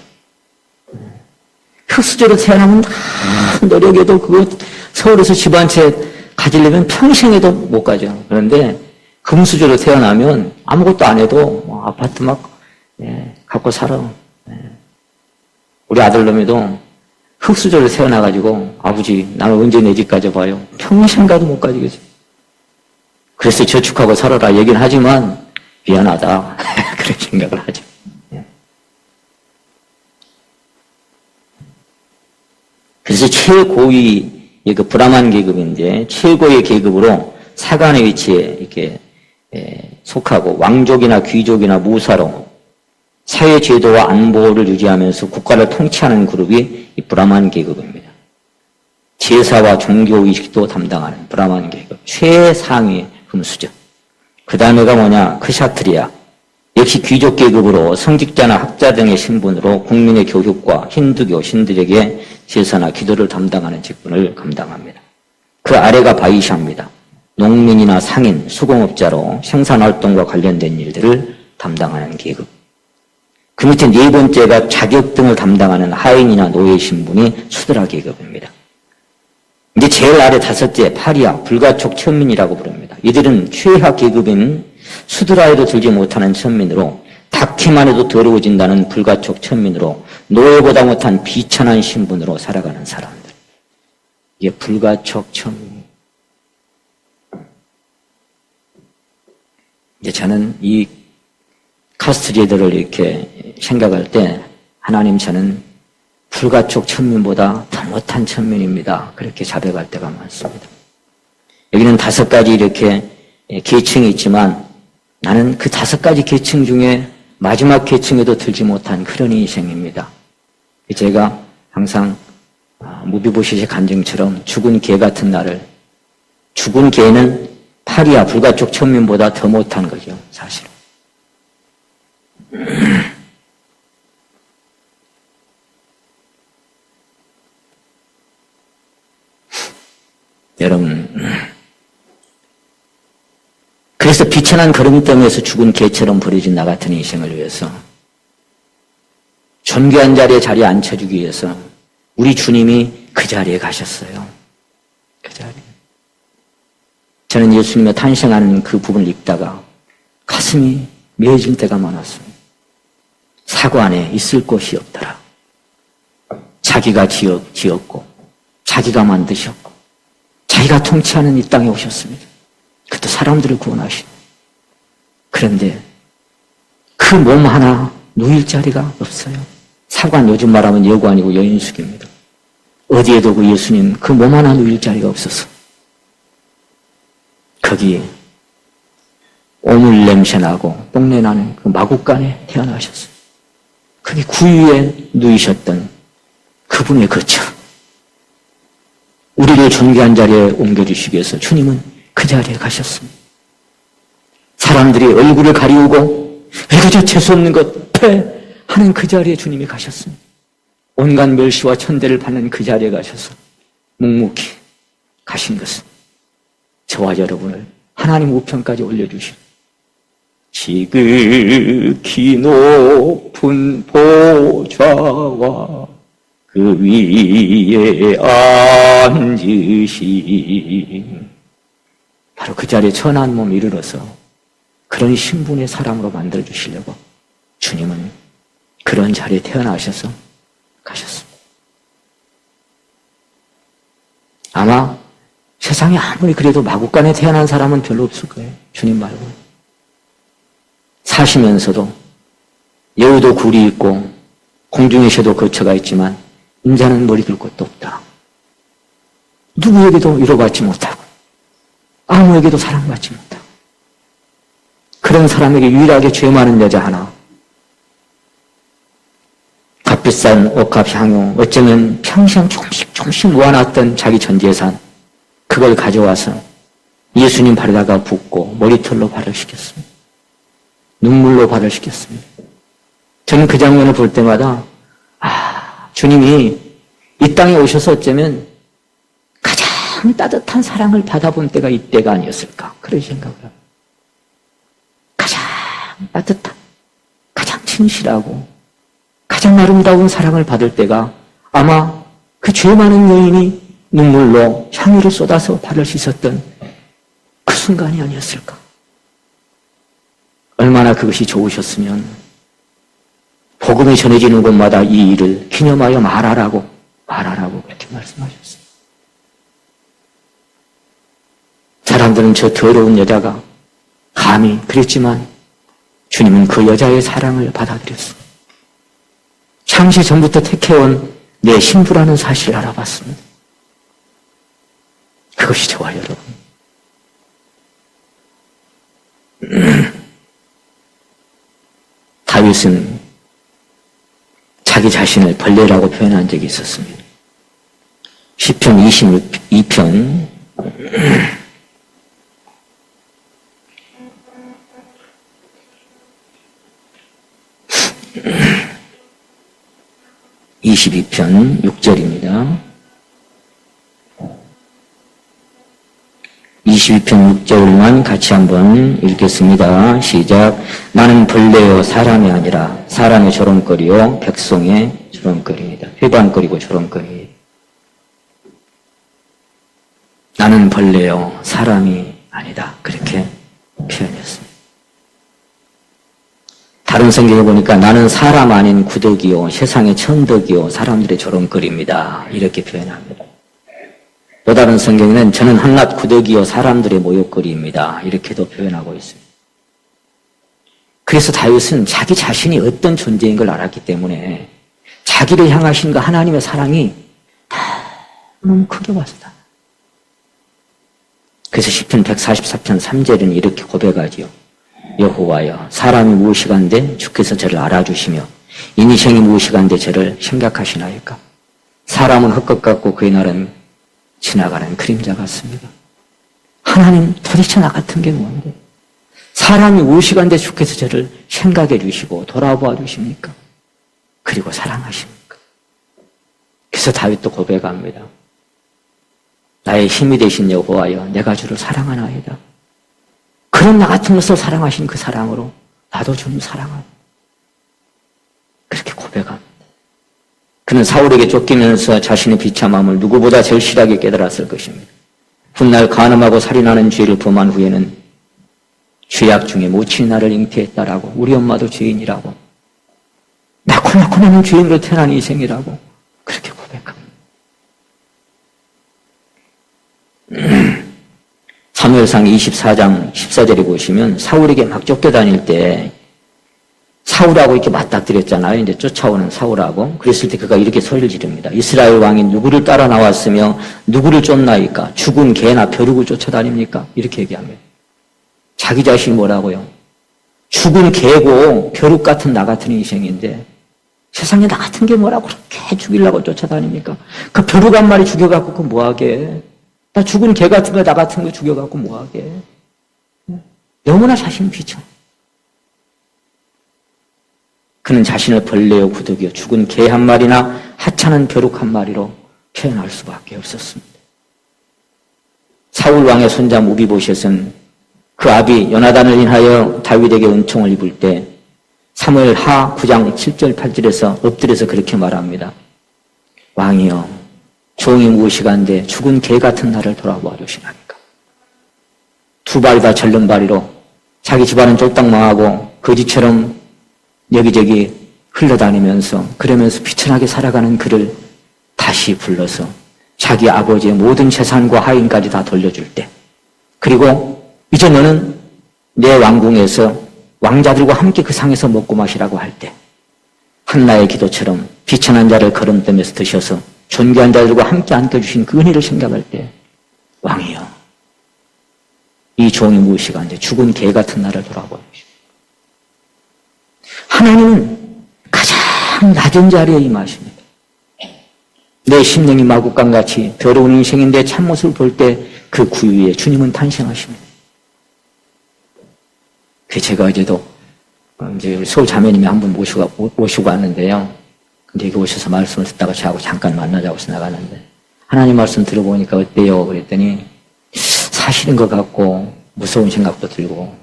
흑수저로 태어나면 노력해도 그거 서울에서 집 한 채 가지려면 평생에도 못 가죠. 그런데 금수저로 태어나면 아무것도 안 해도 뭐 아파트 막 갖고 살아. 우리 아들놈이도 흑수저로 태어나가지고 아버지 나는 언제 내 집 가져봐요. 평생 가도 못 가지겠지. 그래서 저축하고 살아라 얘기는 하지만 미안하다 그런 생각을 하죠. 그래서 최고위 그 브라만 계급인데 최고의 계급으로 사관의 위치에 이렇게 속하고 왕족이나 귀족이나 무사로 사회 제도와 안보를 유지하면서 국가를 통치하는 그룹이 이 브라만 계급입니다. 제사와 종교의식도 담당하는 브라만 계급 최상위 흠수저. 그 다음에가 뭐냐? 크샤트리아. 역시 귀족 계급으로 성직자나 학자 등의 신분으로 국민의 교육과 힌두교 신들에게 제사나 기도를 담당하는 직분을 감당합니다. 그 아래가 바이샤입니다. 농민이나 상인, 수공업자로 생산활동과 관련된 일들을 담당하는 계급. 그 밑에 네 번째가 자격 등을 담당하는 하인이나 노예 신분이 수드라 계급입니다. 이제 제일 아래 다섯째 파리아, 불가촉 천민이라고 부릅니다. 이들은 최하 계급인 수드라에도 들지 못하는 천민으로 닿기만 해도 더러워진다는 불가촉 천민으로 노예보다 못한 비천한 신분으로 살아가는 사람들. 이게 불가촉 천민. 이제 저는 이 카스트리들을 이렇게 생각할 때 하나님 저는 불가촉 천민보다 더 못한 천민입니다. 그렇게 자백할 때가 많습니다. 여기는 5가지 이렇게 계층이 있지만 나는 그 5가지 계층 중에 마지막 계층에도 들지 못한 그런 인생입니다. 제가 항상 무비보시의 간증처럼 죽은 개 같은 나를, 죽은 개는 파리아 불가촉 천민보다 더 못한 거죠, 사실은. 여러분, 그래서 비천한 걸음덩이에서 죽은 개처럼 버려진 나 같은 인생을 위해서 존귀한 자리에 앉혀주기 위해서 우리 주님이 그 자리에 가셨어요. 그 자리에. 저는 예수님의 탄생하는 그 부분을 읽다가 가슴이 묘해질 때가 많았습니다. 사고 안에 있을 곳이 없더라. 자기가 지었고 자기가 만드셨고 자기가 통치하는 이 땅에 오셨습니다. 그것도 사람들을 구원하신. 그런데 그 몸 하나 누일 자리가 없어요. 사관 요즘 말하면 여고 아니고 여인숙입니다. 어디에도 그 예수님 그 몸 하나 누일 자리가 없어서 거기 오물 냄새 나고 똥내 나는 그 마구간에 태어나셨어요. 거기 구유에 누이셨던 그분의 거처. 우리를 존귀한 자리에 옮겨주시기 위해서 주님은 그 자리에 가셨습니다. 사람들이 얼굴을 가리우고 이거 저 재수없는 것 패! 하는 그 자리에 주님이 가셨습니다. 온갖 멸시와 천대를 받는 그 자리에 가셔서 묵묵히 가신 것은 저와 여러분을 하나님 우편까지 올려주신 지극히 높은 보좌와 그 위에 앉으신 바로 그 자리에 천한 몸 이르러서 그런 신분의 사람으로 만들어주시려고 주님은 그런 자리에 태어나셔서 가셨습니다. 아마 세상에 아무리 그래도 마구간에 태어난 사람은 별로 없을 거예요. 주님 말고. 사시면서도 여우도 굴이 있고 공중의 새도 거처가 있지만 인자는 머리 둘 곳도 없다. 누구에게도 위로받지 못하고 아무에게도 사랑받지 못하고 그런 사람에게 유일하게 죄 많은 여자 하나, 값비싼 옷값 향유, 어쩌면 평생 조금씩 모아놨던 자기 전 재산 그걸 가져와서 예수님 발에다가 붓고 머리털로 발을 씻겼습니다. 눈물로 발을 씻겼습니다. 저는 그 장면을 볼 때마다 주님이 이 땅에 오셔서 어쩌면 가장 따뜻한 사랑을 받아본 때가 이때가 아니었을까 그런 생각을 합니다. 가장 따뜻한, 가장 진실하고 가장 아름다운 사랑을 받을 때가 아마 그 죄 많은 여인이 눈물로 향유를 쏟아서 발을 씻었던 그 순간이 아니었을까. 얼마나 그것이 좋으셨으면 복음이 전해지는 곳마다 이 일을 기념하여 말하라고 그렇게 말씀하셨어요. 사람들은 저 더러운 여자가 감히 그랬지만 주님은 그 여자의 사랑을 받아들였습니다. 창시 전부터 택해온 내 신부라는 사실을 알아봤습니다. 그것이 저와 여러분. 다윗은 자기 자신을 벌레라고 표현한 적이 있었습니다. 시편 22편 22편 6절입니다. 22편 6절만 같이 한번 읽겠습니다. 시작. 나는 벌레요 사람이 아니라 사람의 조롱거리요 백성의 조롱거리이다. 회방거리고 조롱거리. 나는 벌레요 사람이 아니다. 그렇게 표현했습니다. 다른 성경에 보니까 나는 사람 아닌 구더기요 세상의 천덕이요 사람들의 조롱거리입니다. 이렇게 표현합니다. 또 다른 성경에는 저는 한낱 구더기요 사람들의 모욕거리입니다. 이렇게도 표현하고 있습니다. 그래서 다윗은 자기 자신이 어떤 존재인 걸 알았기 때문에 자기를 향하신 그 하나님의 사랑이 너무 크게 왔다. 그래서 시편 144편 3절은 이렇게 고백하지요. 여호와여 사람이 무엇이간데 주께서 저를 알아주시며 인생이 무엇이간데 저를 생각하시나이까. 사람은 헛것 같고 그의 날은 지나가는 그림자 같습니다. 하나님 도대체 나 같은 게 뭔데? 사람이 무엇이간데 주께서 저를 생각해 주시고 돌아보아 주십니까? 그리고 사랑하십니까? 그래서 다윗도 고백합니다. 나의 힘이 되신 여호와여 내가 주를 사랑하나이다. 그런 나 같은 것을 사랑하신 그 사랑으로 나도 주님 사랑합니다. 그렇게 고백합니다. 그는 사울에게 쫓기면서 자신의 비참함을 누구보다 절실하게 깨달았을 것입니다. 훗날 간음하고 살인하는 죄를 범한 후에는 죄악 중에 모친이 나를 잉태했다라고 우리 엄마도 죄인이라고 낳고 나는 죄인으로 태어난 인생이라고 그렇게 고백합니다. 사무엘상 24장 14절에 보시면 사울에게 막 쫓겨다닐 때 사울하고 이렇게 맞닥뜨렸잖아요. 이제 쫓아오는 사울하고. 그랬을 때 그가 이렇게 소리를 지릅니다. 이스라엘 왕이 누구를 따라 나왔으며 누구를 쫓나이까? 죽은 개나 벼룩을 쫓아다닙니까? 이렇게 얘기합니다. 자기 자신이 뭐라고요? 죽은 개고 벼룩 같은 나 같은 인생인데 세상에 나 같은 게 뭐라고 그렇게 죽이려고 쫓아다닙니까? 그 벼룩 한 마리 죽여갖고 그 뭐하게? 나 죽은 개 같은 거 나 같은 거 죽여갖고 뭐하게? 너무나 자신이 비춰. 그는 자신을 벌레요 구더기요 죽은 개 한 마리나 하찮은 벼룩 한 마리로 표현할 수밖에 없었습니다. 사울 왕의 손자 무비보셋은 그 아비 요나단을 인하여 다윗에게 은총을 입을 때 사무엘 하 9장 7절 8절에서 엎드려서 그렇게 말합니다. 왕이여 종이 무엇이간데 죽은 개 같은 나를 돌아보아 주시나니까. 두 발이 다 절름발이로 자기 집안은 쫄딱 망하고 거지처럼 여기저기 흘러다니면서 그러면서 비천하게 살아가는 그를 다시 불러서 자기 아버지의 모든 재산과 하인까지 다 돌려줄 때 그리고 이제 너는 내 왕궁에서 왕자들과 함께 그 상에서 먹고 마시라고 할 때 한나의 기도처럼 비천한 자를 걸음떠면서 드셔서 존귀한 자들과 함께 안겨주신 그 은혜를 생각할 때 왕이여 이 종이 무엇이간데 죽은 개 같은 나를 돌아보아 주시오. 하나님은 가장 낮은 자리에 임하십니다. 내 심령이 마구간같이 더러운 인생인데 참모습을 볼 때 그 구유에 주님은 탄생하십니다. 제가 어제도 이제 서울 자매님이 한 분 모시고 왔는데요. 근데 여기 오셔서 말씀을 듣다가 저하고 잠깐 만나자고 해서 나갔는데 하나님 말씀 들어보니까 어때요? 그랬더니 사실인 것 같고 무서운 생각도 들고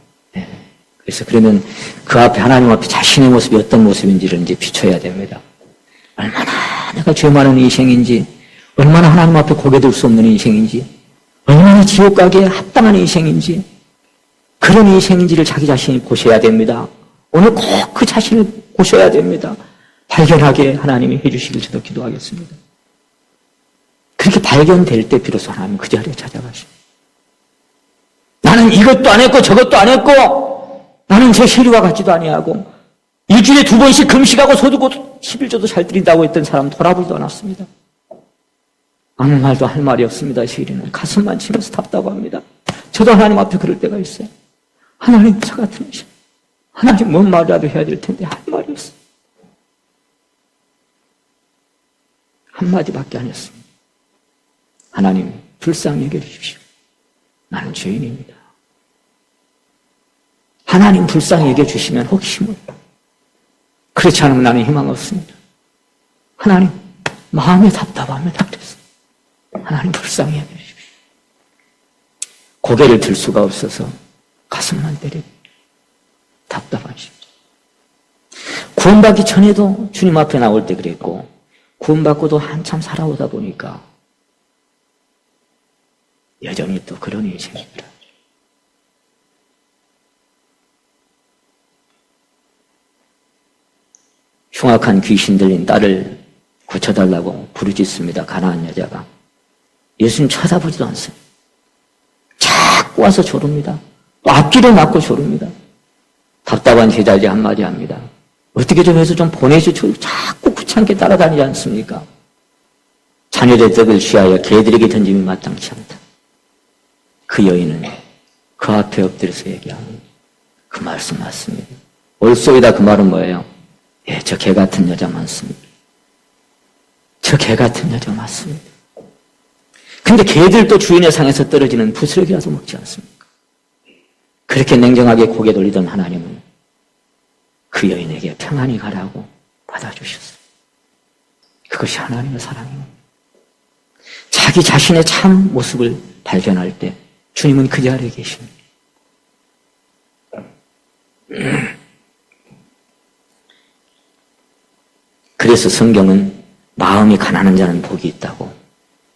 그래서 그러면 그 앞에 하나님 앞에 자신의 모습이 어떤 모습인지를 이제 비춰야 됩니다. 얼마나 내가 죄 많은 인생인지 얼마나 하나님 앞에 고개 들 수 없는 인생인지 얼마나 지옥 가기에 합당한 인생인지 그런 인생인지를 자기 자신이 보셔야 됩니다. 오늘 꼭 그 자신을 보셔야 됩니다. 발견하게 하나님이 해주시길 저도 기도하겠습니다. 그렇게 발견될 때 비로소 하나님 그 자리에 찾아가십니다. 나는 이것도 안 했고 저것도 안 했고 나는 제 세리와 같지도 아니하고 일주일에 2번씩 금식하고 소두고 11조도 잘 드린다고 했던 사람 돌아보지도 않았습니다. 아무 말도 할 말이 없습니다. 세리는 가슴만 치면서 답답합니다. 저도 하나님 앞에 그럴 때가 있어요. 하나님 저 같은 신 하나님 뭔 말이라도 해야 될 텐데 할 말이 없어요. 한마디밖에 안 했습니다. 하나님 불쌍히 여겨주십시오. 나는 죄인입니다. 하나님 불쌍히 여겨주시면 혹시 뭐 그렇지 않으면 나는 희망 없습니다. 하나님 마음이 답답합니다. 그래서 하나님 불쌍히 여겨주십시오. 고개를 들 수가 없어서 가슴만 때리고 답답하십니다. 구원받기 전에도 주님 앞에 나올 때 그랬고 구원받고도 한참 살아오다 보니까 여전히 또 그런 인생입니다. 흉악한 귀신 들린 딸을 고쳐달라고 부르짖습니다. 가난한 여자가. 예수님 쳐다보지도 않습니다. 자꾸 와서 조릅니다. 또 앞길에 맞고 조릅니다. 답답한 제자지 한마디 합니다. 어떻게 좀 해서 좀 보내주죠. 자꾸 귀찮게 따라다니지 않습니까? 자녀의 떡을 취하여 개들에게 던짐이 마땅치 않다. 그 여인은 그 앞에 엎드려서 얘기합니다. 그 말씀 맞습니다. 올소이다 그 말은 뭐예요? 예, 저 개 같은 여자 맞습니다. 저 개 같은 여자 맞습니다. 근데 개들도 주인의 상에서 떨어지는 부스러기라도 먹지 않습니까? 그렇게 냉정하게 고개 돌리던 하나님은 그 여인에게 평안히 가라고 받아주셨어요. 그것이 하나님의 사랑입니다. 자기 자신의 참 모습을 발견할 때 주님은 그 자리에 계십니다. 그래서 성경은 마음이 가난한 자는 복이 있다고,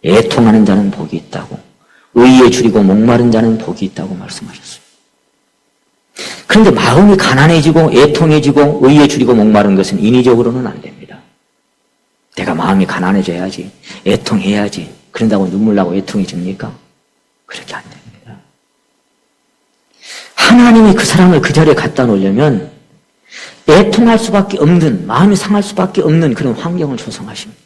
애통하는 자는 복이 있다고, 의에 줄이고 목마른 자는 복이 있다고 말씀하셨어요. 그런데 마음이 가난해지고 애통해지고 의에 줄이고 목마른 것은 인위적으로는 안 됩니다. 내가 마음이 가난해져야지, 애통해야지, 그런다고 눈물 나고 애통해집니까? 그렇게 안 됩니다. 하나님이 그 사람을 그 자리에 갖다 놓으려면 애통할 수밖에 없는, 마음이 상할 수밖에 없는 그런 환경을 조성하십니다.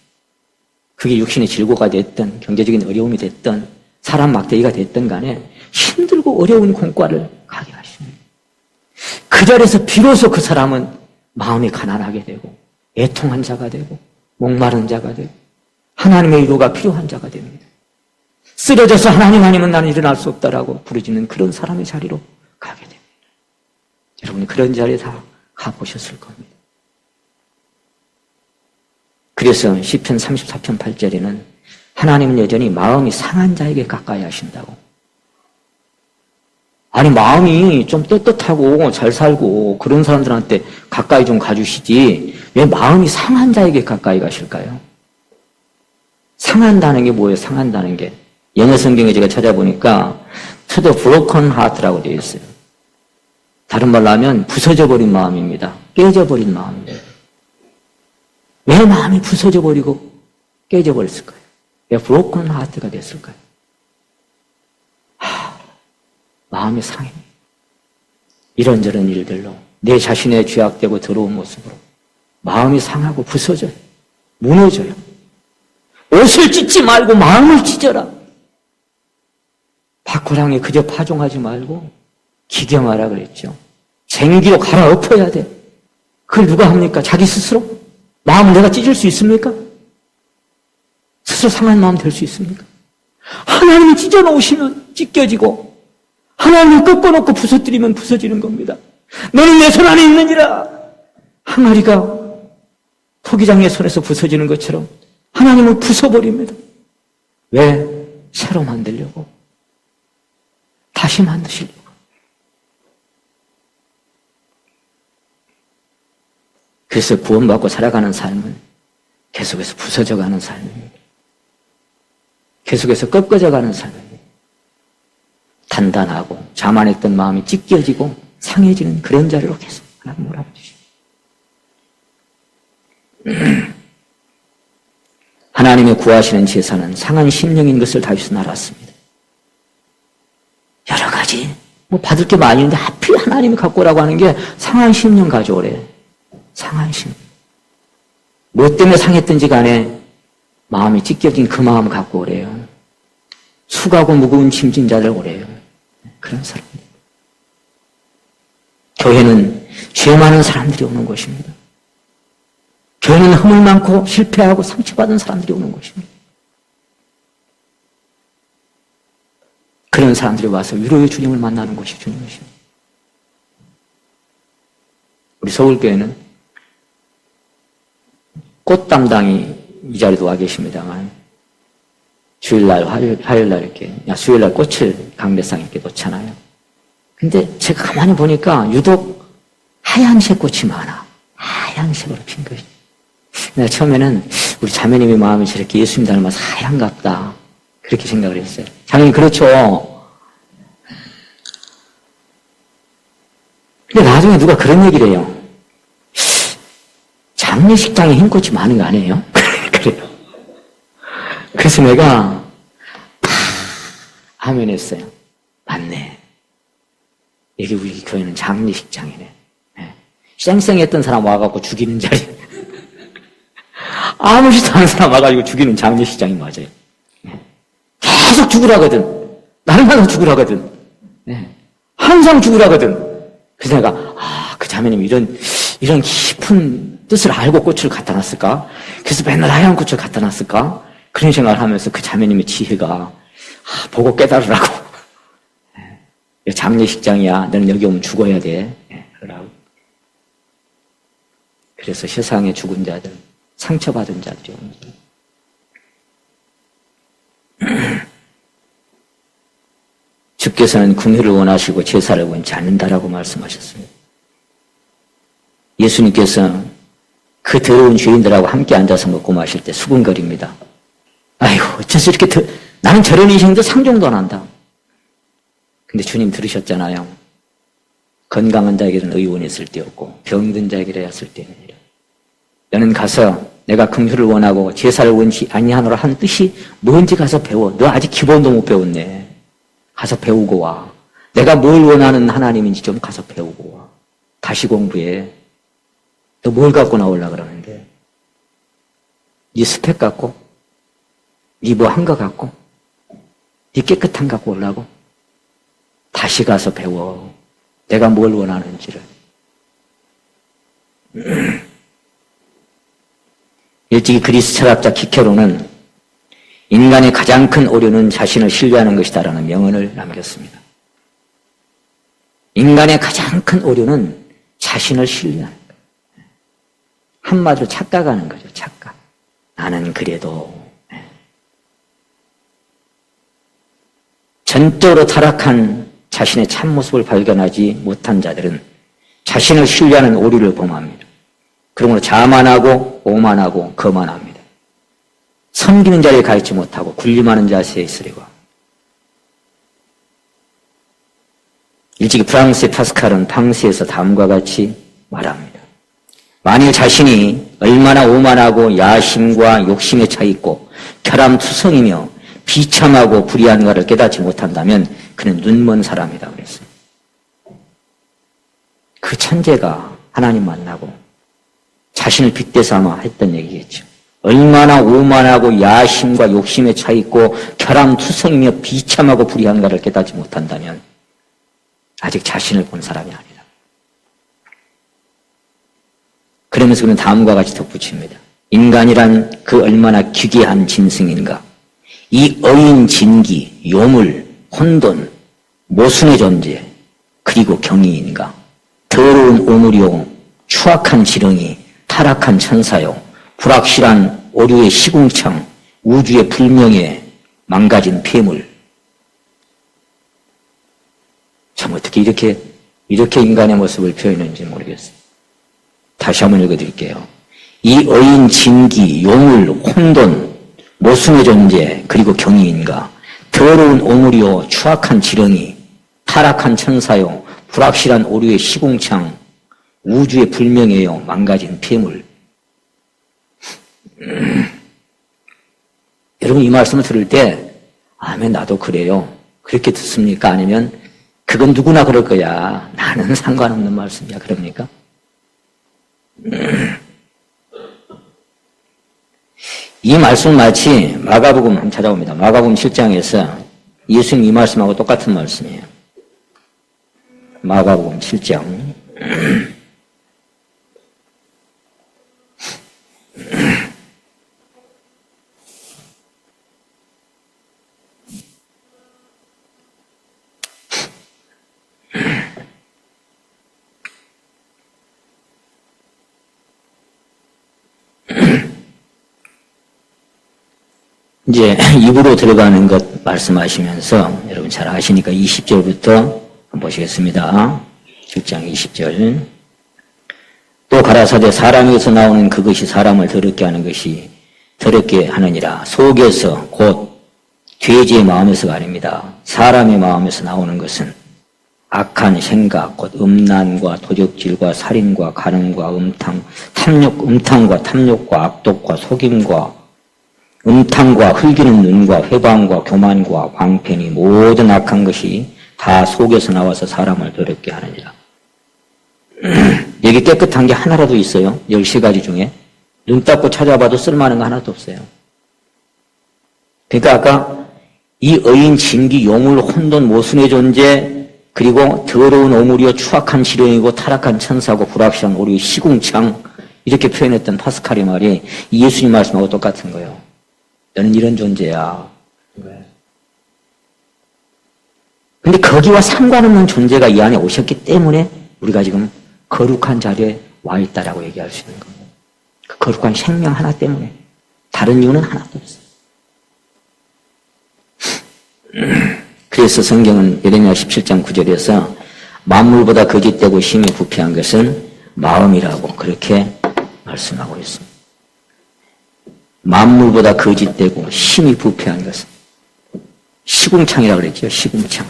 그게 육신의 질고가 됐든 경제적인 어려움이 됐든 사람 막대기가 됐든 간에 힘들고 어려운 공과를 가게 하십니다. 그 자리에서 비로소 그 사람은 마음이 가난하게 되고 애통한 자가 되고 목마른 자가 되고 하나님의 위로가 필요한 자가 됩니다. 쓰러져서 하나님 아니면 나는 일어날 수 없다라고 부르짖는 그런 사람의 자리로 가게 됩니다. 여러분 그런 자리에 다 가보셨을 겁니다. 그래서 시편 34편 8절에는 하나님은 여전히 마음이 상한 자에게 가까이 하신다고. 아니 마음이 좀 떳떳하고 잘 살고 그런 사람들한테 가까이 좀 가주시지 왜 마음이 상한 자에게 가까이 가실까요? 상한다는 게 뭐예요? 상한다는 게 영어 성경에 제가 찾아보니까 to the broken heart라고 되어 있어요. 다른 말로 하면 부서져 버린 마음입니다. 깨져버린 마음입니다. 왜 마음이 부서져 버리고 깨져 버렸을까요? 왜 broken heart가 됐을까요? 마음이 상해. 이런저런 일들로 내 자신의 죄악되고 더러운 모습으로 마음이 상하고 부서져요. 무너져요. 옷을 찢지 말고 마음을 찢어라. 박호랑이 그저 파종하지 말고 기경하라 그랬죠. 쟁기로 갈아엎어야 돼. 그걸 누가 합니까? 자기 스스로? 마음을 내가 찢을 수 있습니까? 스스로 상한 마음 될 수 있습니까? 하나님이 찢어놓으시면 찢겨지고 하나님을 꺾어놓고 부서뜨리면 부서지는 겁니다. 너는 내 손 안에 있느니라. 항아리가 토기장의 손에서 부서지는 것처럼 하나님을 부숴버립니다. 왜? 새로 만들려고. 다시 만드시려고. 그래서 구원받고 살아가는 삶은 계속해서 부서져가는 삶입니다. 계속해서 꺾어져가는 삶입니다. 단단하고 자만했던 마음이 찢겨지고 상해지는 그런 자리로 계속 하나님 몰아주십니다. 하나님의 구하시는 제사는 상한 심령인 것을 다윗은 알았습니다. 여러 가지 받을 게 많이 있는데 하필 하나님이 갖고 오라고 하는 게 상한 심령 가져오래. 상한 심령. 뭐 때문에 상했든지 간에 마음이 찢겨진 그 마음 갖고 오래요. 수고하고 무거운 짐진 자를 오래요. 그런 사람입니다. 교회는 죄 많은 사람들이 오는 곳입니다. 교회는 허물 많고 실패하고 상처받은 사람들이 오는 곳입니다. 그런 사람들이 와서 위로의 주님을 만나는 곳이 주님이십니다. 우리 서울교회는 꽃 담당이 이 자리도 와 계십니다만 주일날, 화요일날 이렇게, 수요일날 꽃을 강대상에 이렇게 놓잖아요. 근데 제가 가만히 보니까 유독 하얀색 꽃이 많아. 하얀색으로 핀 것이. 내가 처음에는 우리 자매님의 마음이 저렇게 예수님 닮아서 하얀갑다. 그렇게 생각을 했어요. 자매님, 그렇죠. 근데 나중에 누가 그런 얘기를 해요. 장례식장에 흰 꽃이 많은 거 아니에요? 그래요. 그래서 내가 아멘 했어요. 맞네. 여기 우리 교회는 장례식장이네. 네. 쌩쌩했던 사람 와갖고 죽이는 자리. 아무 짓도 않은 사람 와가지고 죽이는 장례식장이 맞아요. 네. 계속 죽으라거든. 날마다 죽으라거든. 네. 항상 죽으라거든. 그래서 내가 그 자매님 이런 깊은 뜻을 알고 꽃을 갖다 놨을까? 그래서 맨날 하얀 꽃을 갖다 놨을까? 그런 생각을 하면서 그 자매님의 지혜가 보고 깨달으라고. 장례식장이야. 너는 여기 오면 죽어야 돼. 그러라고. 그래서 세상에 죽은 자들, 상처받은 자들이 오는 거예요. 주께서는 긍휼을 원하시고 제사를 원치 않는다라고 말씀하셨습니다. 예수님께서 그 더러운 죄인들하고 함께 앉아서 먹고 마실 때 수군거립니다. 아이고, 어째서 이렇게 나는 저런 인생도 상종도 안 한다. 근데 주님 들으셨잖아요. 건강한 자에게는 의원이 있을 때 없고 병든 자에게는 있을 때니라. 너는 가서 내가 긍휼을 원하고 제사를 원치 아니하노라 한 뜻이 뭔지 가서 배워. 너 아직 기본도 못 배웠네. 가서 배우고 와. 내가 뭘 원하는 하나님인지 좀 가서 배우고 와. 다시 공부해. 너 뭘 갖고 나오려고 그러는데? 네 스펙 갖고? 네 뭐 한 거 갖고? 네 깨끗한 거 갖고 오려고? 다시 가서 배워. 내가 뭘 원하는지를. 일찍이 그리스 철학자 키케로는 인간의 가장 큰 오류는 자신을 신뢰하는 것이다라는 명언을 남겼습니다. 인간의 가장 큰 오류는 자신을 신뢰하는 거예요. 한마디로 착각하는 거죠. 착각. 나는 그래도 전적으로 타락한 자신의 참모습을 발견하지 못한 자들은 자신을 신뢰하는 오류를 범합니다. 그러므로 자만하고 오만하고 거만합니다. 섬기는 자리에 가 있지 못하고 군림하는 자세에 있으려고 합니다. 일찍이 프랑스의 파스칼은 팡시에서 다음과 같이 말합니다. 만일 자신이 얼마나 오만하고 야심과 욕심에 차 있고 결함투성이며 비참하고 불의한가를 깨닫지 못한다면 그는 눈먼 사람이다 그랬어요. 그 천재가 하나님 만나고 자신을 빗대 삼아 했던 얘기겠죠. 얼마나 오만하고 야심과 욕심에 차 있고 결함투성이며 비참하고 불의한가를 깨닫지 못한다면 아직 자신을 본 사람이 아니다. 그러면서 그는 다음과 같이 덧붙입니다. 인간이란 그 얼마나 기괴한 짐승인가. 이 어인 진기, 요물, 혼돈, 모순의 존재, 그리고 경이인가. 더러운 오물이요, 추악한 지렁이, 타락한 천사요, 불확실한 오류의 시궁창, 우주의 불명예, 망가진 폐물. 참 어떻게 이렇게 인간의 모습을 표현했는지 모르겠어요. 다시 한번 읽어드릴게요. 이 어인 진기, 요물, 혼돈, 모순의 존재, 그리고 경이인가. 더러운 오물이요, 추악한 지렁이, 타락한 천사요, 불확실한 오류의 시궁창, 우주의 불명예요, 망가진 폐물. 여러분 이 말씀을 들을 때 아멘 나도 그래요. 그렇게 듣습니까? 아니면 그건 누구나 그럴 거야. 나는 상관없는 말씀이야. 그럽니까? 이 말씀은 마치 마가복음 한번 찾아봅니다. 마가복음 7장에서 예수님 이 말씀하고 똑같은 말씀이에요. 마가복음 7장 이제 입으로 들어가는 것 말씀하시면서 여러분 잘 아시니까 20절부터 한번 보시겠습니다. 6장 20절. 또 가라사대 사람에게서 나오는 그것이 사람을 더럽게 하는 것이 더럽게 하느니라. 속에서 곧 돼지의 마음에서가 아닙니다. 사람의 마음에서 나오는 것은 악한 생각, 곧 음란과 도적질과 살인과 간음과 음탕과 탐욕과 악독과 속임과 음탕과 흘기는 눈과 회방과 교만과 광편이 모든 악한 것이 다 속에서 나와서 사람을 더럽게 하느니라. 여기 깨끗한 게 하나라도 있어요. 13가지 중에. 눈 닦고 찾아봐도 쓸만한 거 하나도 없어요. 그러니까 아까 이 의인, 진기, 요물, 혼돈, 모순의 존재, 그리고 더러운 오물이요 추악한 지령이고 타락한 천사고 불확실한 오류, 시궁창 이렇게 표현했던 파스칼의 말이 예수님 말씀하고 똑같은 거예요. 너는 이런 존재야. 근데 거기와 상관없는 존재가 이 안에 오셨기 때문에 우리가 지금 거룩한 자리에 와 있다라고 얘기할 수 있는 겁니다. 그 거룩한 생명 하나 때문에. 다른 이유는 하나도 없어요. 그래서 성경은 예레미야 17장 9절에서 만물보다 거짓되고 심히 부패한 것은 마음이라고 그렇게 말씀하고 있습니다. 만물보다 거짓되고 심히 부패한 것은 시궁창이라고 그랬죠. 시궁창.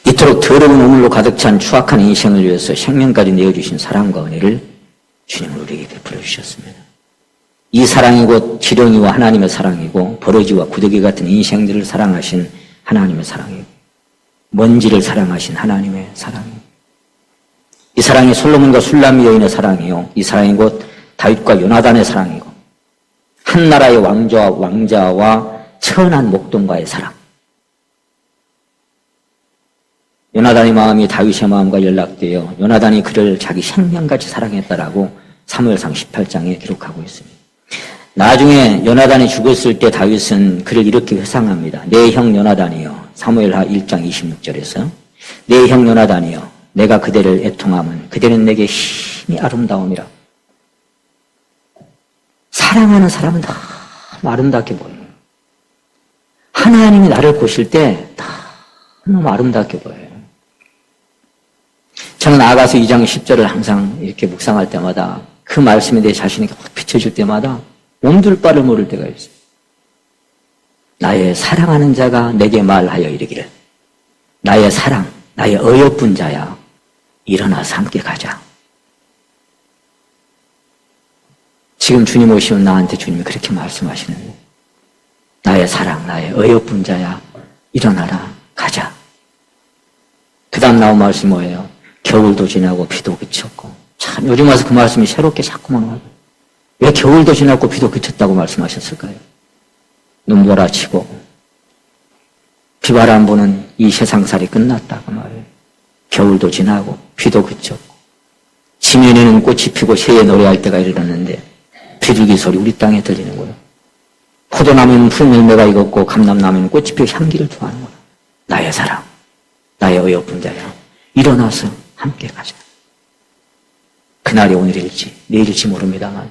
이토록 더러운 우물로 가득 찬 추악한 인생을 위해서 생명까지 내어주신 사랑과 은혜를 주님은 우리에게 베풀어 주셨습니다. 이 사랑이 곧 지령이와 하나님의 사랑이고 버러지와 구더기 같은 인생들을 사랑하신 하나님의 사랑이고 먼지를 사랑하신 하나님의 사랑이고 이 사랑이 솔로몬과 술람 여인의 사랑이요 이 사랑이 곧 다윗과 요나단의 사랑이고 한 나라의 왕자와 천한 목동과의 사랑. 요나단의 마음이 다윗의 마음과 연락되어 요나단이 그를 자기 생명같이 사랑했다라고 사무엘상 18장에 기록하고 있습니다. 나중에 요나단이 죽었을 때 다윗은 그를 이렇게 회상합니다. 내 형 요나단이여. 사무엘하 1장 26절에서 내 형 요나단이여 내가 그대를 애통함은 그대는 내게 심히 아름다움이라. 사랑하는 사람은 다 아름답게 보여요. 하나님이 나를 보실 때 다 너무 아름답게 보여요. 저는 아가서 2장 10절을 항상 이렇게 묵상할 때마다 그 말씀에 내 자신에게 확 비춰질 때마다 몸둘 바를 모를 때가 있어요. 나의 사랑하는 자가 내게 말하여 이르기를 나의 사랑, 나의 어여쁜 자야 일어나서 함께 가자. 지금 주님 오시면 나한테 주님이 그렇게 말씀하시는데 나의 사랑, 나의 어여쁜 자야 일어나라 가자. 그 다음 나온 말씀이 뭐예요? 겨울도 지나고 비도 그쳤고. 참 요즘 와서 그 말씀이 새롭게 자꾸만 와요. 왜 겨울도 지나고 비도 그쳤다고 말씀하셨을까요? 눈 몰아치고 비바람 부는 이 세상살이 끝났다고 말해요. 겨울도 지나고 비도 그쳤고 지면에는 꽃이 피고 새에 노래할 때가 이르렀는데 비둘기 소리 우리 땅에 들리는구나. 포도나무는 푸른 열매가 익었고 감람나무는 꽃이 피어 향기를 좋아하는구나. 나의 사랑, 나의 어여쁜 자야 일어나서 함께 가자. 그날이 오늘일지 내일일지 모릅니다만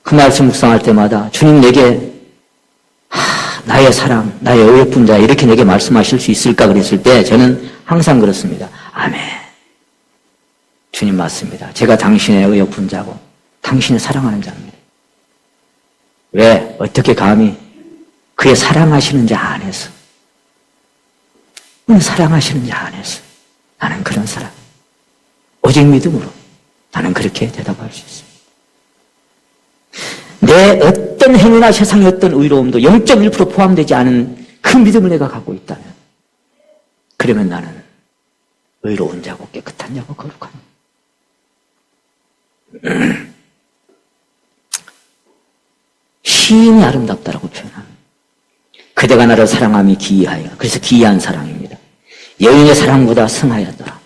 그 말씀 묵상할 때마다 주님 내게 나의 사랑, 나의 어여쁜 자 이렇게 내게 말씀하실 수 있을까 그랬을 때 저는 항상 그렇습니다. 아멘. 주님 맞습니다. 제가 당신의 어여쁜 자고 당신의 사랑하는 자입니다. 왜? 어떻게 감히 그의 사랑하시는 자 안에서 사랑하시는 자 안에서 나는 그런 사람 오직 믿음으로 나는 그렇게 대답할 수 있습니다. 내 어떤 행위나 세상의 어떤 의로움도 0.1% 포함되지 않은 그 믿음을 내가 갖고 있다면 그러면 나는 의로운 자고 깨끗한 자고 거룩한 시인이 아름답다라고 표현합니다. 그대가 나를 사랑함이 기이하여 그래서 기이한 사랑입니다. 여인의 사랑보다 승하였더라.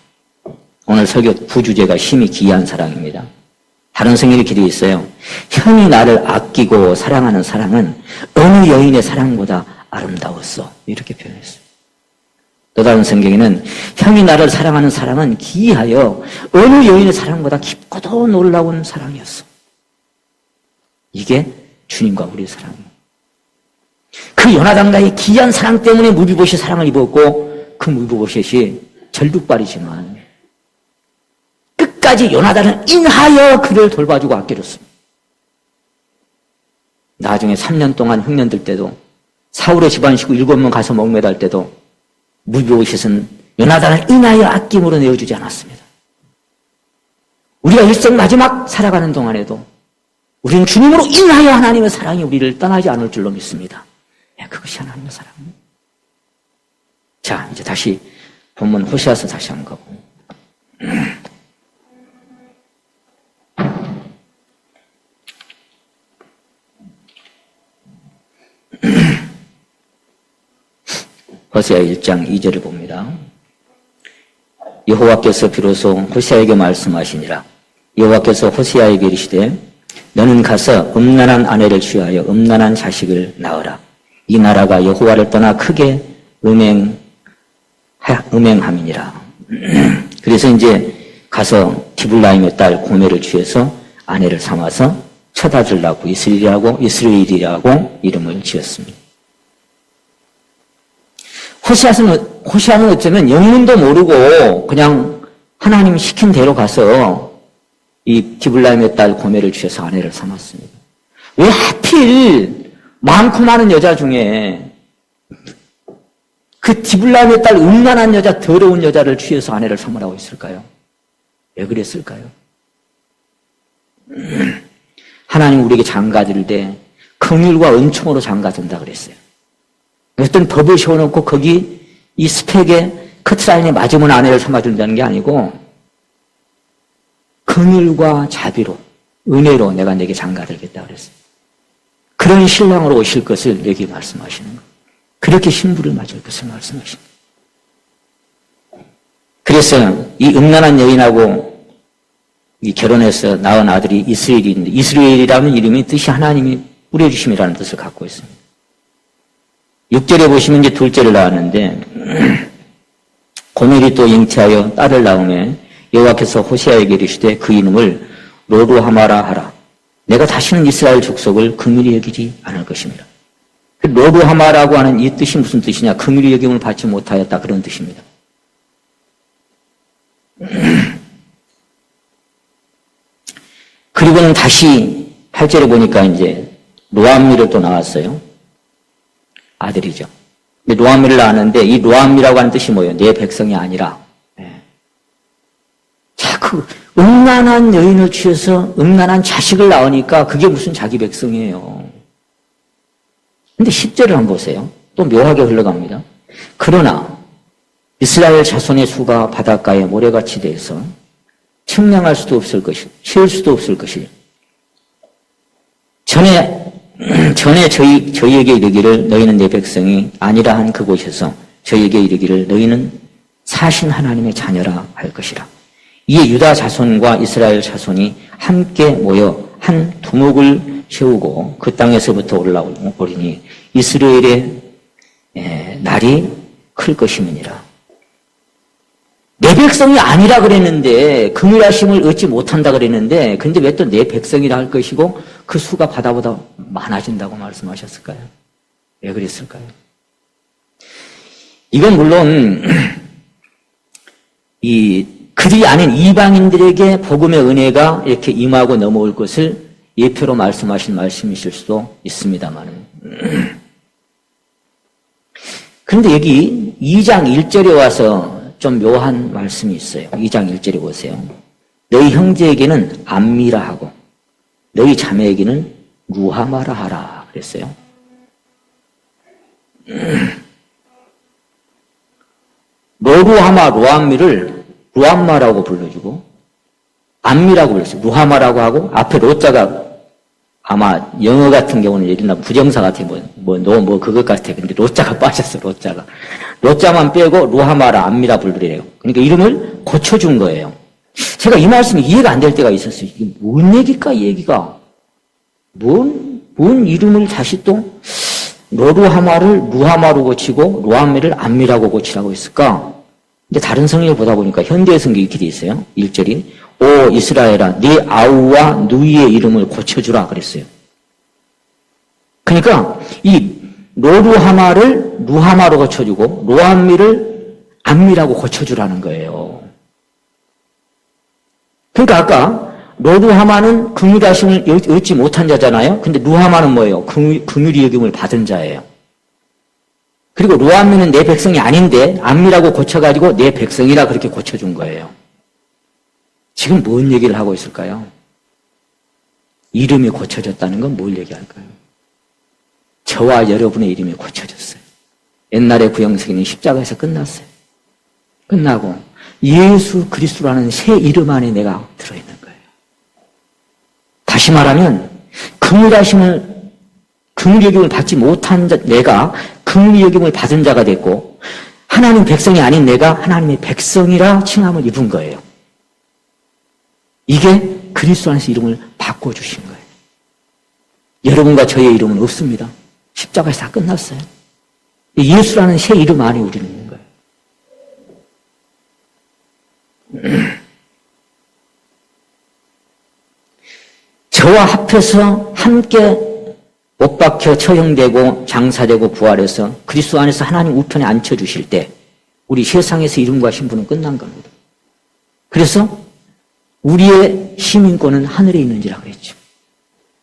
오늘 설교 부주제가 심히 기이한 사랑입니다. 다른 성경에 이렇게 되어 있어요. 형이 나를 아끼고 사랑하는 사랑은 어느 여인의 사랑보다 아름다웠어. 이렇게 표현했어요. 또 다른 성경에는 형이 나를 사랑하는 사랑은 기이하여 어느 여인의 사랑보다 깊고도 놀라운 사랑이었어. 이게 주님과 우리의 사랑이에요. 그 요나단과의 기이한 사랑 때문에 무비보셋이 사랑을 입었고 그 무비보셋이 절뚝발이지만 끝까지 요나단을 인하여 그를 돌봐주고 아껴줬습니다. 나중에 3년 동안 흉년들 때도 사울의 집안 식구 7명 가서 목매달 때도 무비보셋은 요나단을 인하여 아낌으로 내어주지 않았습니다. 우리가 일생 마지막 살아가는 동안에도 우리는 주님으로 인하여 하나님의 사랑이 우리를 떠나지 않을 줄로 믿습니다. 그것이 하나님의 사랑입니다. 자, 이제 다시 본문 호세아서 다시 한번 가고. 호세아 1장 2절을 봅니다. 여호와께서 비로소 호세아에게 말씀하시니라. 여호와께서 호세아에게 이르시되 너는 가서 음란한 아내를 취하여 음란한 자식을 낳으라. 이 나라가 여호와를 떠나 크게 음행함이니라. 그래서 이제 가서 디블라임의 딸 고멜을 취해서 아내를 삼아서 첫 아들을 낳고 이스라엘이라고 이름을 지었습니다. 호세아는 어쩌면 영문도 모르고 그냥 하나님이 시킨 대로 가서 이 디블라임의 딸 고멜을 취해서 아내를 삼았습니다. 왜 하필 많고 많은 여자 중에 그 디블라임의 딸 음란한 여자, 더러운 여자를 취해서 아내를 삼으라고 했을까요? 왜 그랬을까요? 하나님 우리에게 장가들 때 긍휼과 은총으로 장가든다 그랬어요. 어떤 법을 세워놓고 거기 이 스펙에 커트라인에 맞으면 아내를 삼아준다는 게 아니고 긍휼과 자비로, 은혜로 내가 내게 장가들겠다 그랬어요. 그런 신랑으로 오실 것을 여기 말씀하시는 거예요. 그렇게 신부를 맞을 것을 말씀하시는 거예요. 그래서 이 음란한 여인하고 이 결혼해서 낳은 아들이 이스라엘인데 이스라엘이라는 이름이 뜻이 하나님이 뿌려주심이라는 뜻을 갖고 있습니다. 6절에 보시면 이제 둘째를 낳았는데 고멜이 또 잉태하여 딸을 낳음에 여호와께서 호세아에게 이르시되 그 이름을 로루하마라 하라. 내가 다시는 이스라엘 족속을 긍휼히 여기지 않을 것입니다. 로루하마라고 하는 이 뜻이 무슨 뜻이냐? 긍휼히 여김을 받지 못하였다 그런 뜻입니다. 그리고는 다시 8절에 보니까 이제 로암미를 또 나왔어요. 아들이죠. 근데 로암미를 낳았는데 이 로암미라고 하는 뜻이 뭐예요? 내 백성이 아니라. 자, 그 음란한 여인을 취해서 음란한 자식을 낳으니까 그게 무슨 자기 백성이에요. 근데 10절을 한번 보세요. 또 묘하게 흘러갑니다. 그러나 이스라엘 자손의 수가 바닷가에 모래같이 돼서 측량할 수도 없을 것이, 쉴 수도 없을 것이. 전에 저희에게 이르기를 너희는 내 백성이 아니라 한 그곳에서 저희에게 이르기를 너희는 사신 하나님의 자녀라 할 것이라. 이에 유다 자손과 이스라엘 자손이 함께 모여 한 두목을 세우고 그 땅에서부터 올라오리니 이스라엘의 날이 클 것임이니라. 내 백성이 아니라 그랬는데 긍휼하심을 얻지 못한다 그랬는데 근데 왜 또 내 백성이라 할 것이고 그 수가 바다보다 많아진다고 말씀하셨을까요? 왜 그랬을까요? 이건 물론 그들이 아닌 이방인들에게 복음의 은혜가 이렇게 임하고 넘어올 것을 예표로 말씀하신 말씀이실 수도 있습니다만 그런데 여기 2장 1절에 와서 좀 묘한 말씀이 있어요. 2장 1절에 보세요. 너희 형제에게는 암미라 하고 너희 자매에게는 루하마라 하라 그랬어요. 로루하마, 로암미를 루암마라고 불러주고 암미라고 불렀어요. 루하마라고 하고 앞에 로자가 아마 영어 같은 경우는 예를 들면 부정사 같아. 그것 같아. 근데 로자가 빠졌어, 로자가. 로자만 빼고 루하마라, 암미라 부르래요. 그러니까 이름을 고쳐준 거예요. 제가 이 말씀이 이해가 안 될 때가 있었어요. 이게 뭔 얘기일까, 이 얘기가? 뭔 이름을 다시 또, 로루하마를 루하마로 고치고 로하미를 암미라고 고치라고 했을까? 근데 다른 성경을 보다 보니까 현대 성경이 이렇게 돼 있어요. 1절이 오 이스라엘아 네 아우와 누이의 이름을 고쳐주라 그랬어요. 그러니까 이 로루하마를 루하마로 고쳐주고 로암미를 암미라고 고쳐주라는 거예요. 그러니까 아까 로루하마는 긍휼히 하심을 얻지 못한 자잖아요. 근데 루하마는 뭐예요? 긍휼히 여김을 받은 자예요. 그리고 로암미는 내 백성이 아닌데 암미라고 고쳐가지고 내 백성이라 그렇게 고쳐준 거예요. 지금 뭔 얘기를 하고 있을까요? 이름이 고쳐졌다는 건 뭘 얘기할까요? 저와 여러분의 이름이 고쳐졌어요. 옛날에 구약성경은 십자가에서 끝났어요. 끝나고 예수 그리스도라는 새 이름 안에 내가 들어있는 거예요. 다시 말하면 긍휼히 여김을 받지 못한 자, 내가 긍휼히 여김을 받은 자가 됐고 하나님 백성이 아닌 내가 하나님의 백성이라 칭함을 입은 거예요. 이게 그리스도 안에서 이름을 바꿔주신 거예요. 여러분과 저의 이름은 없습니다. 십자가에서 다 끝났어요. 예수라는 새 이름 안에 우리는 있는 거예요. 저와 합해서 함께 못 박혀 처형되고 장사되고 부활해서 그리스도 안에서 하나님 우편에 앉혀주실 때 우리 세상에서 이름과 신분은 끝난 겁니다. 그래서 우리의 시민권은 하늘에 있는지라 그랬죠.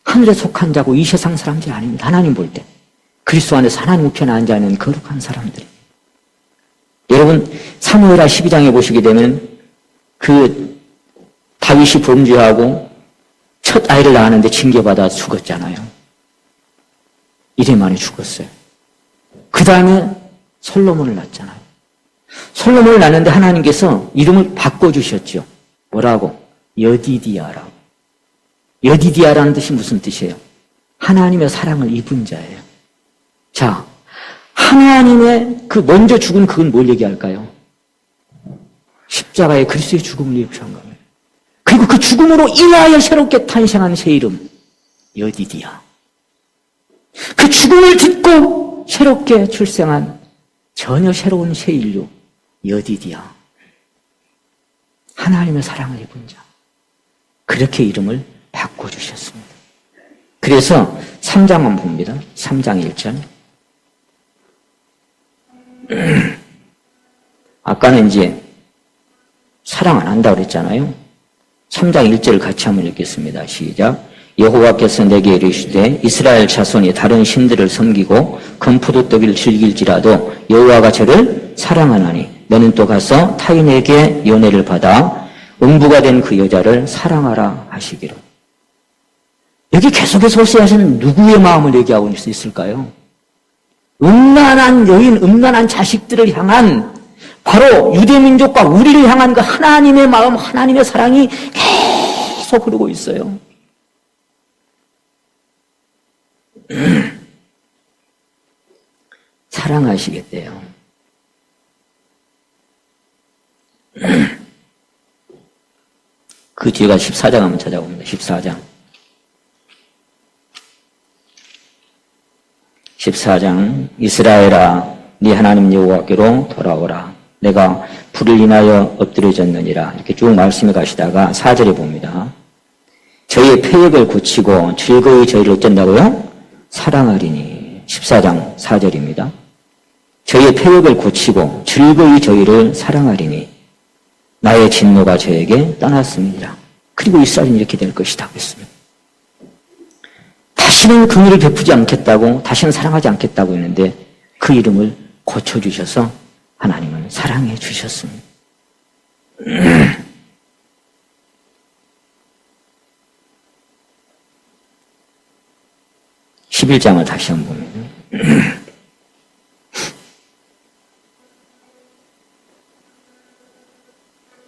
하늘에 속한 자고 이 세상 사람들이 아닙니다. 하나님 볼 때. 그리스도 안에서 하나님 우편에 앉아있는 거룩한 사람들이. 여러분 사무엘하 12장에 보시게 되면 그 다윗이 범죄하고 첫 아이를 낳았는데 징계받아 죽었잖아요. 이래 만에 죽었어요. 그 다음에 솔로몬을 낳았잖아요. 솔로몬을 낳았는데 하나님께서 이름을 바꿔주셨죠. 뭐라고? 여디디아라고. 여디디아라는 뜻이 무슨 뜻이에요? 하나님의 사랑을 입은 자예요. 자, 하나님의 그 먼저 죽은 그건 뭘 얘기할까요? 십자가에 그리스도의 죽음을 예표한 거예요. 그리고 그 죽음으로 인하여 새롭게 탄생한 새 이름 여디디아. 그 죽음을 듣고 새롭게 출생한 전혀 새로운 새 인류 여디디아. 하나님의 사랑을 입은 자. 그렇게 이름을 바꿔주셨습니다. 그래서 3장만 봅니다. 3장 1절. 아까는 이제 사랑 안 한다고 그랬잖아요. 3장 1절을 같이 한번 읽겠습니다. 시작. 여호와께서 내게 이르시되 이스라엘 자손이 다른 신들을 섬기고 금포도떡이를 즐길지라도 여호와가 저를 사랑하나니 너는 또 가서 타인에게 연애를 받아 음부가 된 그 여자를 사랑하라 하시기로. 여기 계속해서 호세아서는 누구의 마음을 얘기하고 있을까요? 음란한 여인, 음란한 자식들을 향한 바로 유대민족과 우리를 향한 그 하나님의 마음, 하나님의 사랑이 계속 흐르고 있어요. 사랑하시겠대요. 그 뒤가 14장 한번 찾아봅니다. 14장. 14장 이스라엘아 네 하나님 여호와께로 돌아오라. 내가 불을 인하여 엎드려졌느니라. 이렇게 쭉 말씀해 가시다가 4절에 봅니다. 저희의 패역을 고치고 즐거이 저희를 어쩐다고요? 사랑하리니. 14장 4절입니다. 저희의 패역을 고치고 즐거이 저희를 사랑하리니 나의 진노가 저에게 떠났습니다. 그리고 이스라엘은 이렇게 될 것이다 했습니다. 다시는 긍휼을 베푸지 않겠다고, 다시는 사랑하지 않겠다고 했는데 그 이름을 고쳐주셔서 하나님은 사랑해 주셨습니다. 11장을 다시 한번 보면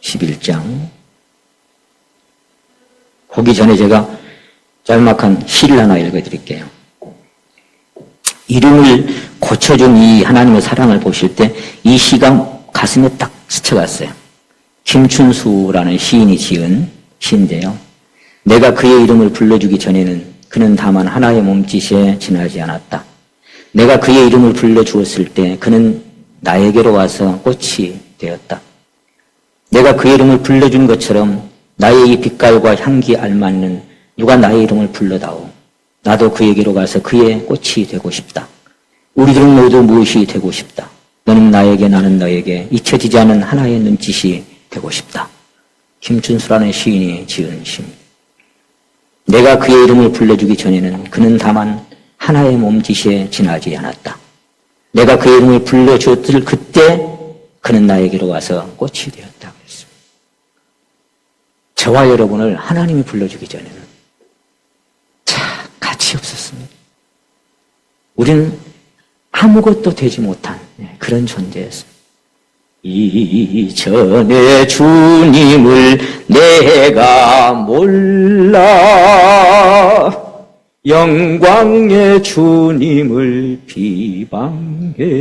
11장 보기 전에 제가 짤막한 시를 하나 읽어드릴게요. 이름을 고쳐준 이 하나님의 사랑을 보실 때 이 시가 가슴에 딱 스쳐갔어요. 김춘수라는 시인이 지은 시인데요. 내가 그의 이름을 불러주기 전에는 그는 다만 하나의 몸짓에 지나지 않았다. 내가 그의 이름을 불러주었을 때 그는 나에게로 와서 꽃이 되었다. 내가 그의 이름을 불러준 것처럼 나의 이 빛깔과 향기 알맞는 누가 나의 이름을 불러다오. 나도 그에게로 가서 그의 꽃이 되고 싶다. 우리들은 모두 무엇이 되고 싶다. 너는 나에게 나는 너에게 잊혀지지 않은 하나의 눈짓이 되고 싶다. 김춘수라는 시인이 지은 시입니다. 내가 그의 이름을 불러주기 전에는 그는 다만 하나의 몸짓에 지나지 않았다. 내가 그의 이름을 불러주었을 그때 그는 나에게로 와서 꽃이 되었다. 그랬습니다. 저와 여러분을 하나님이 불러주기 전에는 참 가치 없었습니다. 우리는 아무것도 되지 못한 그런 존재였습니다. 이전에 주님을 내가 몰라 영광의 주님을 비방했다.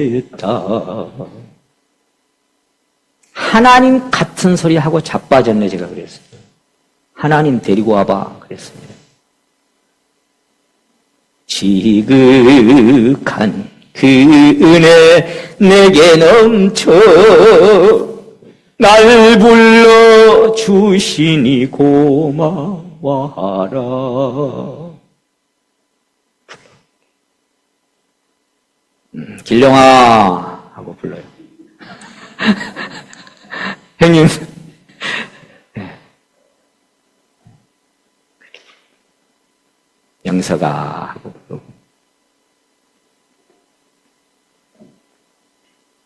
하나님 같은 소리 하고 자빠졌네 제가 그랬어요. 하나님 데리고 와봐 그랬습니다. 지극한 그 은혜 내게 넘쳐 날 불러 주시니 고마워하라. 길령아 하고 불러요. 형님. 영서가 하고 부르고.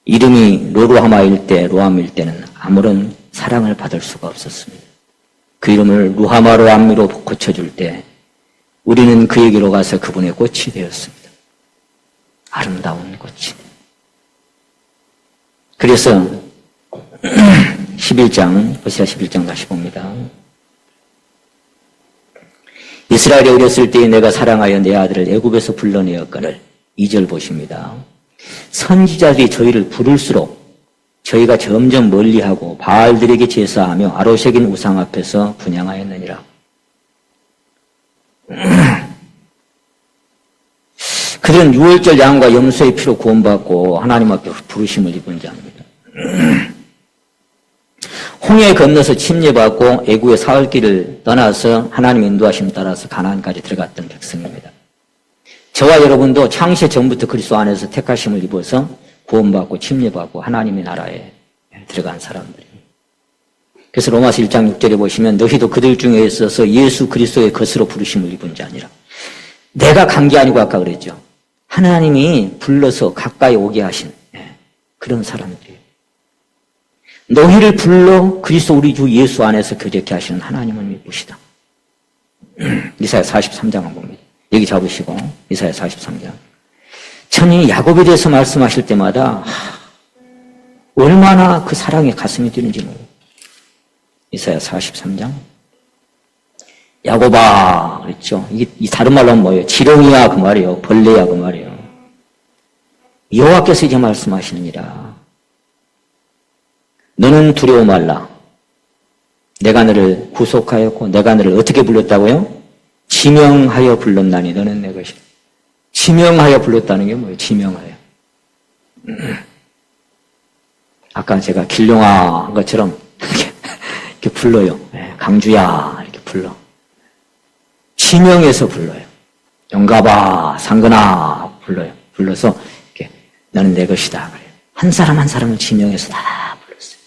이름이 로루하마일 때는 아무런 사랑을 받을 수가 없었습니다. 그 이름을 루하마로 암미로 고쳐줄 때 우리는 그에게로 가서 그분의 꽃이 되었습니다. 아름다운 꽃이. 그래서 11장, 호세아 11장 다시 봅니다. 이스라엘이 어렸을 때에 내가 사랑하여 내 아들을 애굽에서 불러내었거늘. 2절 보십니다. 선지자들이 저희를 부를수록 저희가 점점 멀리하고 바알들에게 제사하며 아로색인 우상 앞에서 분향하였느니라. 그들은 유월절 양과 염소의 피로 구원받고 하나님 앞에 부르심을 입은 자입니다. 홍해 건너서 침례받고 애굽의 사흘길을 떠나서 하나님의 인도하심 따라서 가나안까지 들어갔던 백성입니다. 저와 여러분도 창세 전부터 그리스도 안에서 택하심을 입어서 구원받고 침례받고 하나님의 나라에 들어간 사람들입니다. 그래서 로마서 1장 6절에 보시면 너희도 그들 중에 있어서 예수 그리스도의 것으로 부르심을 입은 자니라. 내가 간 게 아니고 아까 그랬죠. 하나님이 불러서 가까이 오게 하신 그런 사람들이에요. 너희를 불러 그리스도 우리 주 예수 안에서 교제케 하시는 하나님을 믿으시다. 이사야 43장을 봅니다. 여기 잡으시고 이사야 43장. 저는 야곱에 대해서 말씀하실 때마다 얼마나 그 사랑에 가슴이 뛰는지 모르겠어요. 이사야 43장. 야곱아 그랬죠. 이게 다른 말로 하면 뭐예요? 지렁이야 그 말이에요. 벌레야 그 말이에요. 여호와께서 이제 말씀하시느니라. 너는 두려워 말라. 내가 너를 구속하였고 내가 너를 어떻게 불렀다고요? 지명하여 불렀나니 너는 내 것이다. 지명하여 불렀다는 게 뭐예요? 지명하여. 아까 제가 길룡아 한 것처럼 이렇게 불러요. 강주야 이렇게 불러. 지명해서 불러요. 영가봐 상근아 불러요. 불러서 이렇게 너는 내 것이다. 그래요. 한 사람 한 사람을 지명해서 다 불렀어요.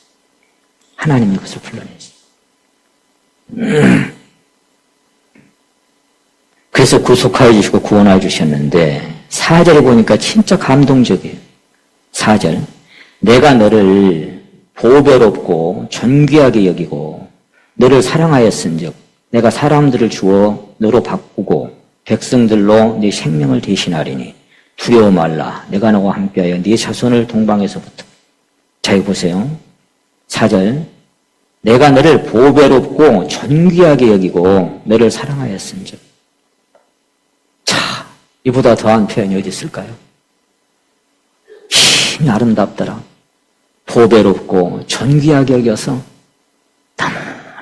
하나님이 그것을 불러냈어요. 그래서 구속하여 주시고 구원하여 주셨는데 4절에 보니까 진짜 감동적이에요. 4절. 내가 너를 보배롭고 존귀하게 여기고 너를 사랑하였은즉 내가 사람들을 주어 너로 바꾸고 백성들로 네 생명을 대신하리니 두려워 말라. 내가 너와 함께하여 네 자손을 동방에서부터. 자, 여기 보세요. 4절. 내가 너를 보배롭고 존귀하게 여기고 너를 사랑하였은즉. 자, 이보다 더한 표현이 어디 있을까요? 힘이 아름답더라. 보배롭고 존귀하게 여겨서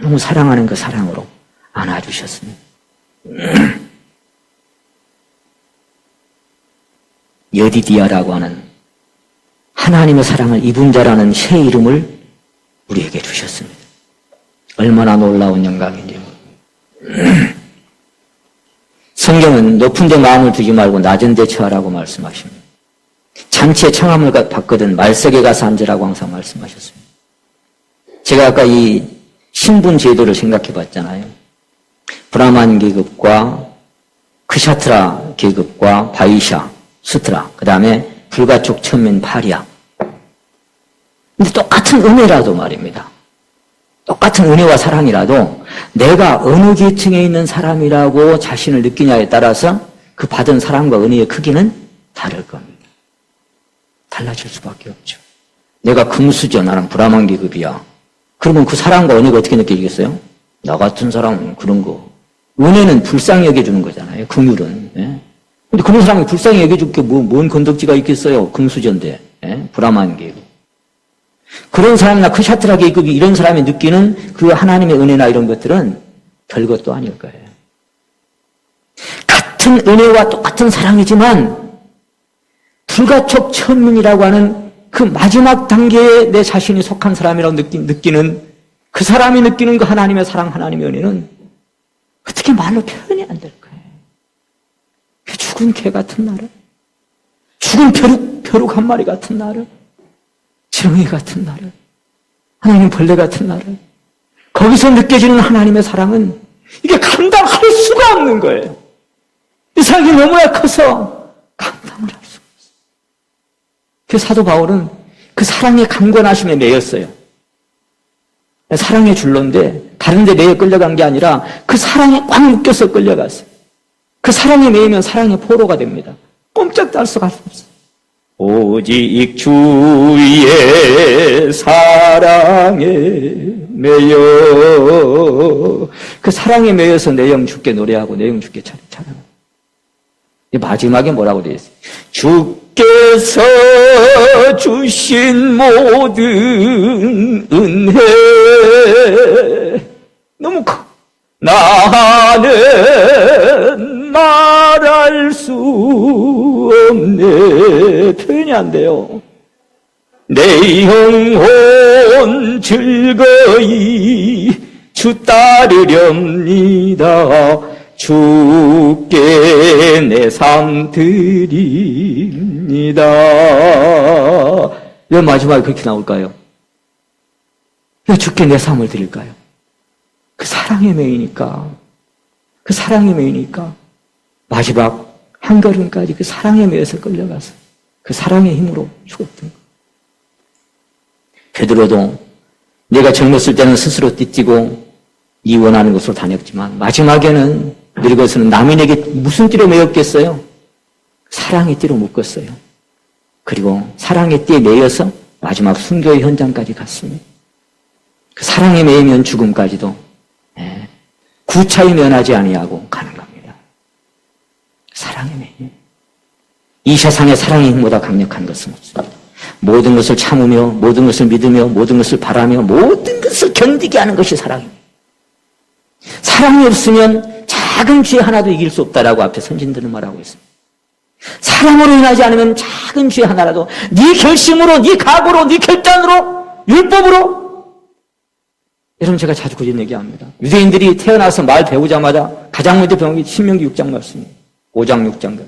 너무 사랑하는 그 사랑으로 안아주셨습니다. 여디디아라고 하는 하나님의 사랑을 입은 자라는 새 이름을 우리에게 주셨습니다. 얼마나 놀라운 영광인지요. 성경은 높은 데 마음을 두지 말고 낮은 데 처하라고 말씀하십니다. 장치에 청함을 받거든 말석에 가서 앉으라고 항상 말씀하셨습니다. 제가 아까 이 신분 제도를 생각해 봤잖아요. 브라만 계급과 크샤트라 계급과 바이샤, 수트라, 그 다음에 불가촉 천민 파리아. 근데 똑같은 은혜라도 말입니다. 똑같은 은혜와 사랑이라도 내가 어느 계층에 있는 사람이라고 자신을 느끼냐에 따라서 그 받은 사랑과 은혜의 크기는 다를 겁니다. 달라질 수밖에 없죠. 내가 금수저, 나는 브라만 계급이야. 그러면 그 사랑과 은혜가 어떻게 느껴지겠어요? 나 같은 사람은 그런 거. 은혜는 불쌍히 여겨주는 거잖아요. 긍휼은. 예? 근데 그런 사람이 불쌍히 여겨줄 게 뭔 건덕지가 있겠어요? 금수저인데. 예? 브라만 계급. 그런 사람이나 크샤트라 계급이 이런 사람이 느끼는 그 하나님의 은혜나 이런 것들은 별것도 아닐 거예요. 같은 은혜와 똑같은 사랑이지만 불가촉 천민이라고 하는 그 마지막 단계에 내 자신이 속한 사람이라고 느끼는 그 사람이 느끼는 그 하나님의 사랑, 하나님의 은혜는 어떻게 말로 표현이 안 될 거예요. 죽은 개 같은 나를, 죽은 벼룩 한 마리 같은 나를, 지렁이 같은 나를, 하나님 벌레 같은 나를, 거기서 느껴지는 하나님의 사랑은 이게 감당할 수가 없는 거예요. 이 사랑이 너무나 커서 감당을 할 수가 없어요. 그 사도 바울은 그 사랑의 강권하심에 매였어요. 사랑의 줄로인데 다른 데 매여 끌려간 게 아니라 그 사랑에 꽉 묶여서 끌려갔어요. 그 사랑에 매이면 사랑의 포로가 됩니다. 꼼짝도 할 수가 없어요. 오직 주의 사랑에 매여, 그 사랑에 매여서 내 영 주께 노래하고 내 영 주께 찬양합니다. 마지막에 뭐라고 되어 있어요? 주께서 주신 모든 은혜 너무 커. 나는 말할 수 없네. 표현이 안 돼요. 내 영혼 즐거이 주 따르렵니다. 주께 내 삶 드립니다. 왜 마지막에 그렇게 나올까요? 왜 주께 내 삶을 드릴까요? 그 사랑에 매이니까, 그 사랑에 매이니까 마지막 한 걸음까지 그 사랑에 매여서 끌려가서 그 사랑의 힘으로 죽었던 거예요. 베드로도 내가 젊었을 때는 스스로 띠띠고 이 원하는 곳으로 다녔지만 마지막에는 늙어서는 남인에게 무슨 띠로 매였겠어요? 사랑의 띠로 묶었어요. 그리고 사랑의 띠에 매여서 마지막 순교의 현장까지 갔습니다. 그 사랑에 매이면 죽음까지도 구차히 면하지 아니하고 가는 겁니다. 사랑에 매이면 이 세상의 사랑의 힘보다 강력한 것은 없습니다. 모든 것을 참으며 모든 것을 믿으며 모든 것을 바라며 모든 것을 견디게 하는 것이 사랑입니다. 사랑이 없으면 작은 죄 하나도 이길 수 없다라고 앞에 선진들은 말하고 있습니다. 사랑으로 인하지 않으면 작은 죄 하나라도 네 결심으로, 네 각오로, 네 결단으로, 율법으로. 여러분 제가 자주 그런 얘기합니다. 유대인들이 태어나서 말 배우자마자 가장 먼저 배운 게 신명기 6장 말씀이에요. 5장 6장.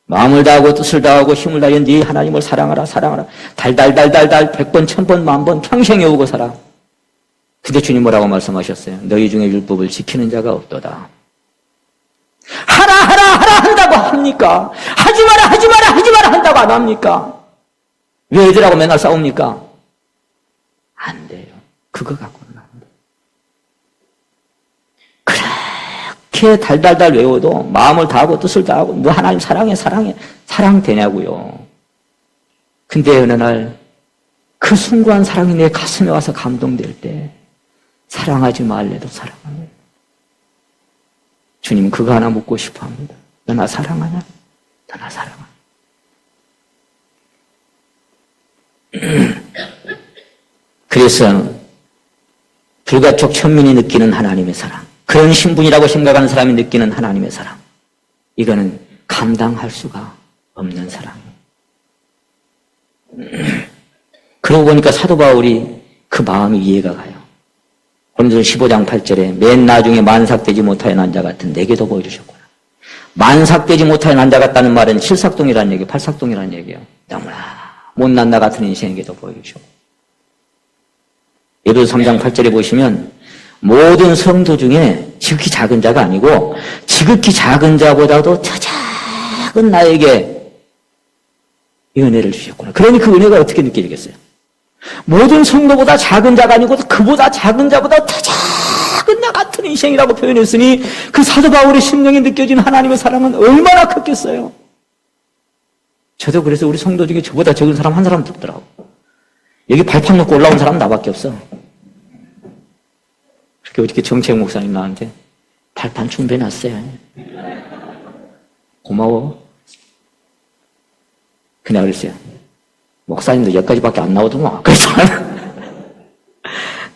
마음을 다하고 뜻을 다하고 힘을 다하여 네 하나님을 사랑하라 사랑하라. 달달달달달 100번 1000번 10,000번 평생 외우고 살아. 근데 주님 뭐라고 말씀하셨어요? 너희 중에 율법을 지키는 자가 없도다. 하라 한다고 합니까? 하지 마라 한다고 안 합니까? 왜 애들하고 맨날 싸웁니까? 안 돼요. 그거 갖고는 안 돼요. 그렇게 달달달 외워도 마음을 다하고 뜻을 다하고 너 하나님 사랑 되냐고요. 근데 어느 날 그 숭고한 사랑이 내 가슴에 와서 감동될 때 사랑하지 말래도 사랑합니다. 주님 그거 하나 묻고 싶어 합니다. 너 나 사랑하냐? 너 나 사랑하냐? 그래서 불가촉 천민이 느끼는 하나님의 사랑, 그런 신분이라고 생각하는 사람이 느끼는 하나님의 사랑, 이거는 감당할 수가 없는 사랑. 그러고 보니까 사도 바울이 그 마음이 이해가 가요. 고린도서 15장 8절에 맨 나중에 만삭되지 못하여 난 자 같은 내게도 보여주셨구나. 만삭되지 못하여 난 자 같다는 말은 칠삭동이라는 얘기예요. 팔삭동이라는 얘기예요. 너무나 못난 나 같은 인생에게도 보여주셨고. 에베소 3장 8절에 보시면 모든 성도 중에 지극히 작은 자가 아니고 지극히 작은 자보다도 더 작은 나에게 이 은혜를 주셨구나. 그러니 그 은혜가 어떻게 느껴지겠어요? 모든 성도보다 작은 자가 아니고 그보다 작은 자보다 더 작은 나 같은 인생이라고 표현했으니 그 사도 바울의 심령에 느껴진 하나님의 사랑은 얼마나 컸겠어요. 저도 그래서 우리 성도 중에 저보다 적은 사람 한 사람도 없더라고. 여기 발판 놓고 올라온 사람 나밖에 없어. 그렇게 어저께 정책 목사님 나한테 발판 준비해놨어요. 고마워. 그냥 그랬어요. 목사님도 여기까지밖에 안 나오더만. 그래서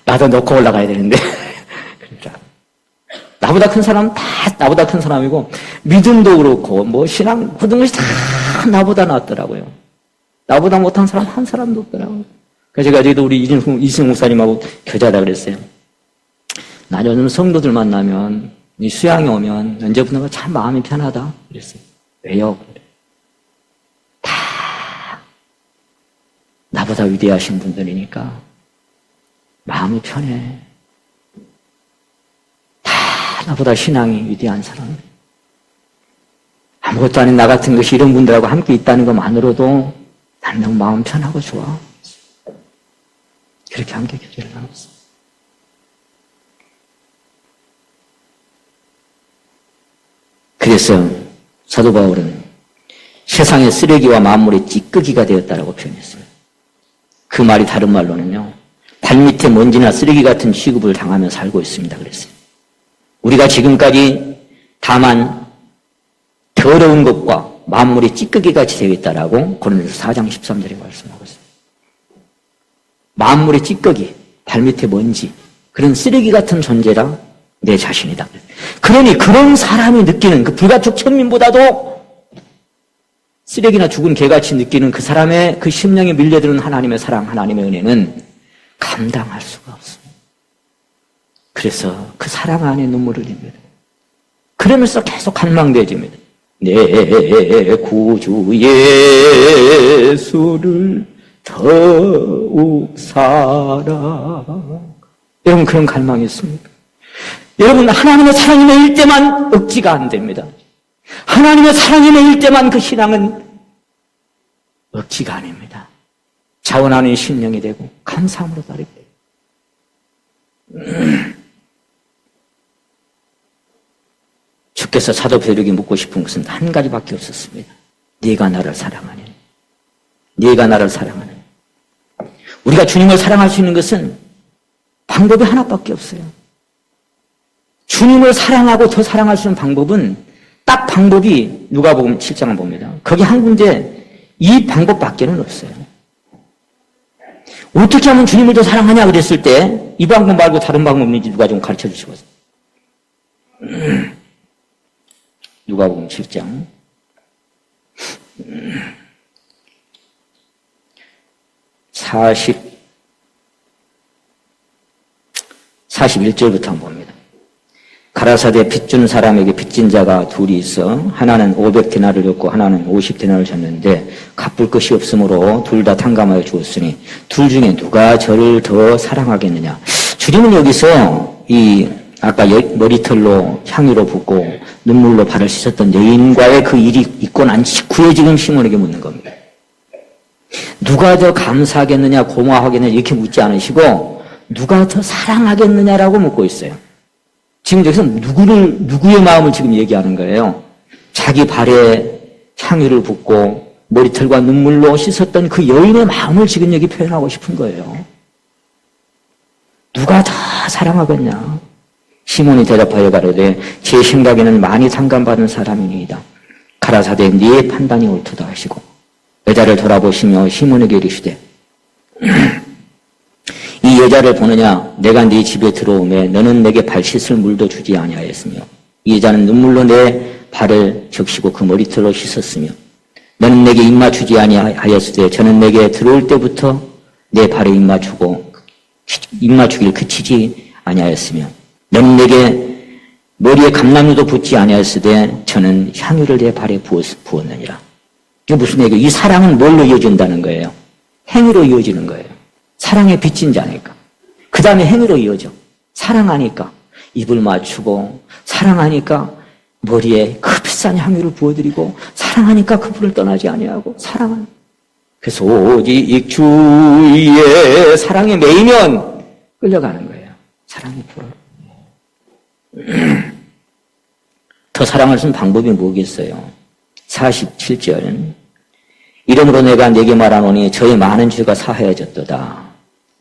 나도 놓고 올라가야 되는데. 그러니까 나보다 큰 사람은 다 나보다 큰 사람이고 믿음도 그렇고 뭐 신앙 모든 것이 다 나보다 낫더라고요. 나보다 못한 사람 한 사람도 없더라고요. 그래서 제가 어제도 우리 이승 목사님하고 교제하다 그랬어요. 나 요즘 성도들 만나면 이 수양이 오면 언제부턴가 참 마음이 편하다 그랬어요. 왜요? 다 나보다 위대하신 분들이니까 마음이 편해. 다 나보다 신앙이 위대한 사람. 아무것도 아닌 나 같은 것이 이런 분들하고 함께 있다는 것만으로도 나는 너무 마음 편하고 좋아. 그렇게 함께 교제를 나눴어요. 그래서 사도 바울은 세상의 쓰레기와 만물의 찌꺼기가 되었다라고 표현했어요. 그 말이 다른 말로는요, 발밑에 먼지나 쓰레기 같은 취급을 당하며 살고 있습니다. 그랬어요. 우리가 지금까지 다만 더러운 것과 만물의 찌꺼기같이 되어 있다라고 고린도서 4장 13절에 말씀하고 있습니다. 만물의 찌꺼기, 발밑에 먼지, 그런 쓰레기 같은 존재라 내 자신이다. 그러니 그런 사람이 느끼는 그 불가촉 천민보다도 쓰레기나 죽은 개같이 느끼는 그 사람의 그 심령에 밀려드는 하나님의 사랑, 하나님의 은혜는 감당할 수가 없습니다. 그래서 그 사랑 안에 눈물을 흘립니다. 그러면서 계속 갈망되어집니다. 내 구주 예수를 더욱 사랑. 여러분 그런 갈망이 있습니까? 여러분 하나님의 사랑이 매일 때만 억지가 안 됩니다. 하나님의 사랑이 매일 때만 그 신앙은 억지가 아닙니다. 자원하는 심령이 되고 감사함으로 따르게. 주께서 사도 베드로에게 묻고 싶은 것은 한 가지밖에 없었습니다. 네가 나를 사랑하니. 네가 나를 사랑하니. 우리가 주님을 사랑할 수 있는 것은 방법이 하나밖에 없어요. 주님을 사랑하고 더 사랑할 수 있는 방법은 딱 방법이 누가복음 7장을 봅니다. 거기 한 군데 이 방법밖에는 없어요. 어떻게 하면 주님을 더 사랑하냐 그랬을 때 이 방법 말고 다른 방법 있는지 누가 좀 가르쳐 주시고. 누가복음 7장 41절부터 한번 봅니다. 가라사대 빚준 사람에게 빚진 자가 둘이 있어 하나는 500데나를 줬고 하나는 50데나를 줬는데 갚을 것이 없으므로 둘 다 탕감하여 주었으니 둘 중에 누가 저를 더 사랑하겠느냐. 주님은 여기서 이 아까 머리털로 향유로 붓고 눈물로 발을 씻었던 여인과의 그 일이 있고 난 직후에 지금 시몬에게 묻는 겁니다. 누가 더 감사하겠느냐 고마워하겠느냐 이렇게 묻지 않으시고 누가 더 사랑하겠느냐라고 묻고 있어요. 지금 여기서 누구의 마음을 지금 얘기하는 거예요. 자기 발에 향유를 붓고 머리털과 눈물로 씻었던 그 여인의 마음을 지금 여기 표현하고 싶은 거예요. 누가 더 사랑하겠냐. 시몬이 대답하여 가로되 제 생각에는 많이 상감받은 사람이니이다. 가라사대 네 판단이 옳도다 하시고 여자를 돌아보시며 시몬에게 이르시되 이 여자를 보느냐 내가 네 집에 들어오매 너는 내게 발 씻을 물도 주지 아니하였으며 이 여자는 눈물로 내 발을 적시고 그 머리털로 씻었으며 너는 내게 입맞추지 아니하였으되 저는 내게 들어올 때부터 내 발에 입맞추기를 그치지 아니하였으며 너는 내게 머리에 감람류도 붓지 아니하였으되 저는 향유를 내 발에 부었느니라. 이게 무슨 얘기예요? 이 사랑은 뭘로 이어진다는 거예요? 행위로 이어지는 거예요. 사랑의 빚진 자니까. 그 다음에 행위로 이어져. 사랑하니까 입을 맞추고, 사랑하니까 머리에 그 비싼 향유를 부어드리고, 사랑하니까 그분을 떠나지 아니하고, 사랑은. 그래서 오직 주의 사랑에 매이면 끌려가는 거예요. 사랑의 불을. 더 사랑할 수 있는 방법이 뭐겠어요? 47절. 이러므로 내가 네게 말하노니 저의 많은 죄가 사하여졌도다.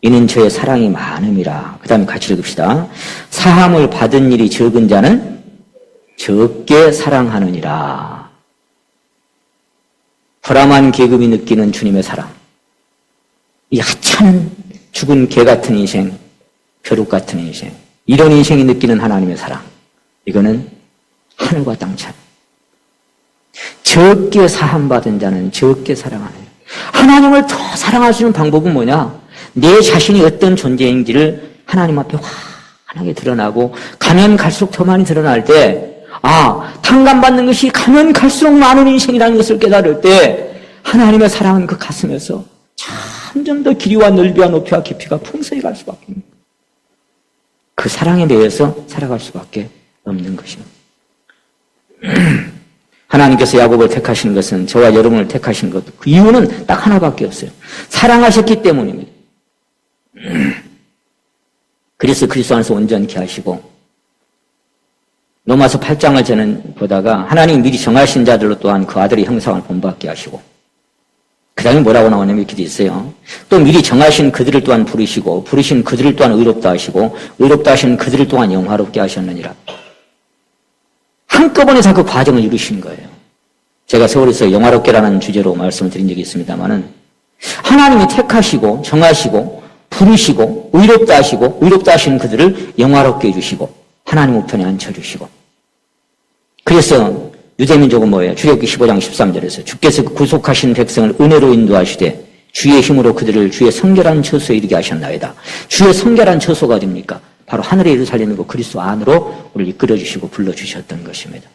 이는 저의 사랑이 많음이라. 그 다음에 같이 읽읍시다. 사함을 받은 일이 적은 자는 적게 사랑하느니라. 허람한 계급이 느끼는 주님의 사랑. 이 하찮은 죽은 개 같은 인생, 벼룩 같은 인생, 이런 인생이 느끼는 하나님의 사랑. 이거는 하늘과 땅 차이. 적게 사함받은 자는 적게 사랑하네요. 하나님을 더 사랑할 수 있는 방법은 뭐냐? 내 자신이 어떤 존재인지를 하나님 앞에 환하게 드러나고, 가면 갈수록 더 많이 드러날 때, 탕감받는 것이 가면 갈수록 많은 인생이라는 것을 깨달을 때, 하나님의 사랑은 그 가슴에서 점점 더 길이와 넓이와 높이와 깊이가 풍성히 갈 수밖에 없는 거예요. 그 사랑에 대해서 살아갈 수밖에 없는 것입니다. 하나님께서 야곱을 택하신 것은, 저와 여러분을 택하신 것, 그 이유는 딱 하나밖에 없어요. 사랑하셨기 때문입니다. 그래서 그리스도 안에서 온전케 하시고, 로마서 8장을 저는 보다가 하나님이 미리 정하신 자들로 또한 그 아들의 형상을 본받게 하시고, 그 다음에 뭐라고 나오냐면 이렇게 돼 있어요. 또 미리 정하신 그들을 또한 부르시고, 부르신 그들을 또한 의롭다 하시고, 의롭다 하신 그들을 또한 영화롭게 하셨느니라. 한꺼번에 다 그 과정을 이루신 거예요. 제가 서울에서 영화롭게라는 주제로 말씀을 드린 적이 있습니다만은, 하나님이 택하시고 정하시고 부르시고 의롭다 하시고, 의롭다 하신 그들을 영화롭게 해주시고 하나님 우편에 앉혀주시고, 그래서 유대민족은 뭐예요? 출애굽기 15장 13절에서 주께서 구속하신 백성을 은혜로 인도하시되 주의 힘으로 그들을 주의 성결한 처소에 이르게 하셨나이다. 주의 성결한 처소가 어딥니까? 바로 하늘의 예루살렘이고 그리스도 안으로 우리를 이끌어주시고 불러주셨던 것입니다.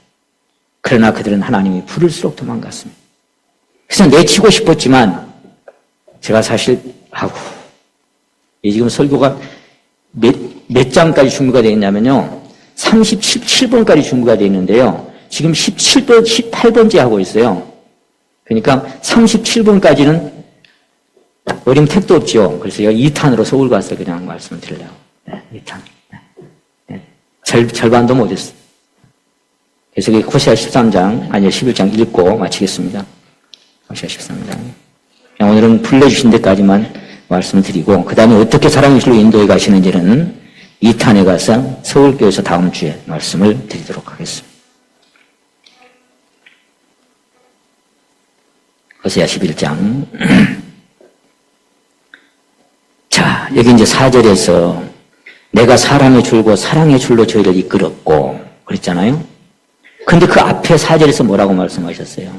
그러나 그들은 하나님이 부를수록 도망갔습니다. 그래서 내치고 싶었지만, 제가 사실 지금 설교가 몇 장까지 준비가 되어 있냐면요, 37번까지 준비가 되어 있는데요, 지금 17번, 18번째 하고 있어요. 그러니까 37번까지는 어림 택도 없죠. 그래서 여기 2탄으로 서울 가서 그냥 말씀을 드리려고. 네, 2탄. 네. 절반도 못했어요. 그래서 호세아 13장, 아니요, 11장 읽고 마치겠습니다. 호세아 13장. 오늘은 불러주신 데까지만 말씀을 드리고, 그 다음에 어떻게 사랑의 길로 인도해 가시는지는 2탄에 가서 서울교회에서 다음 주에 말씀을 드리도록 하겠습니다. 호세아 11장. 자, 여기 이제 4절에서 내가 사람의 줄고 사랑의 줄로 저희를 이끌었고 그랬잖아요. 근데 그 앞에 4절에서 뭐라고 말씀하셨어요?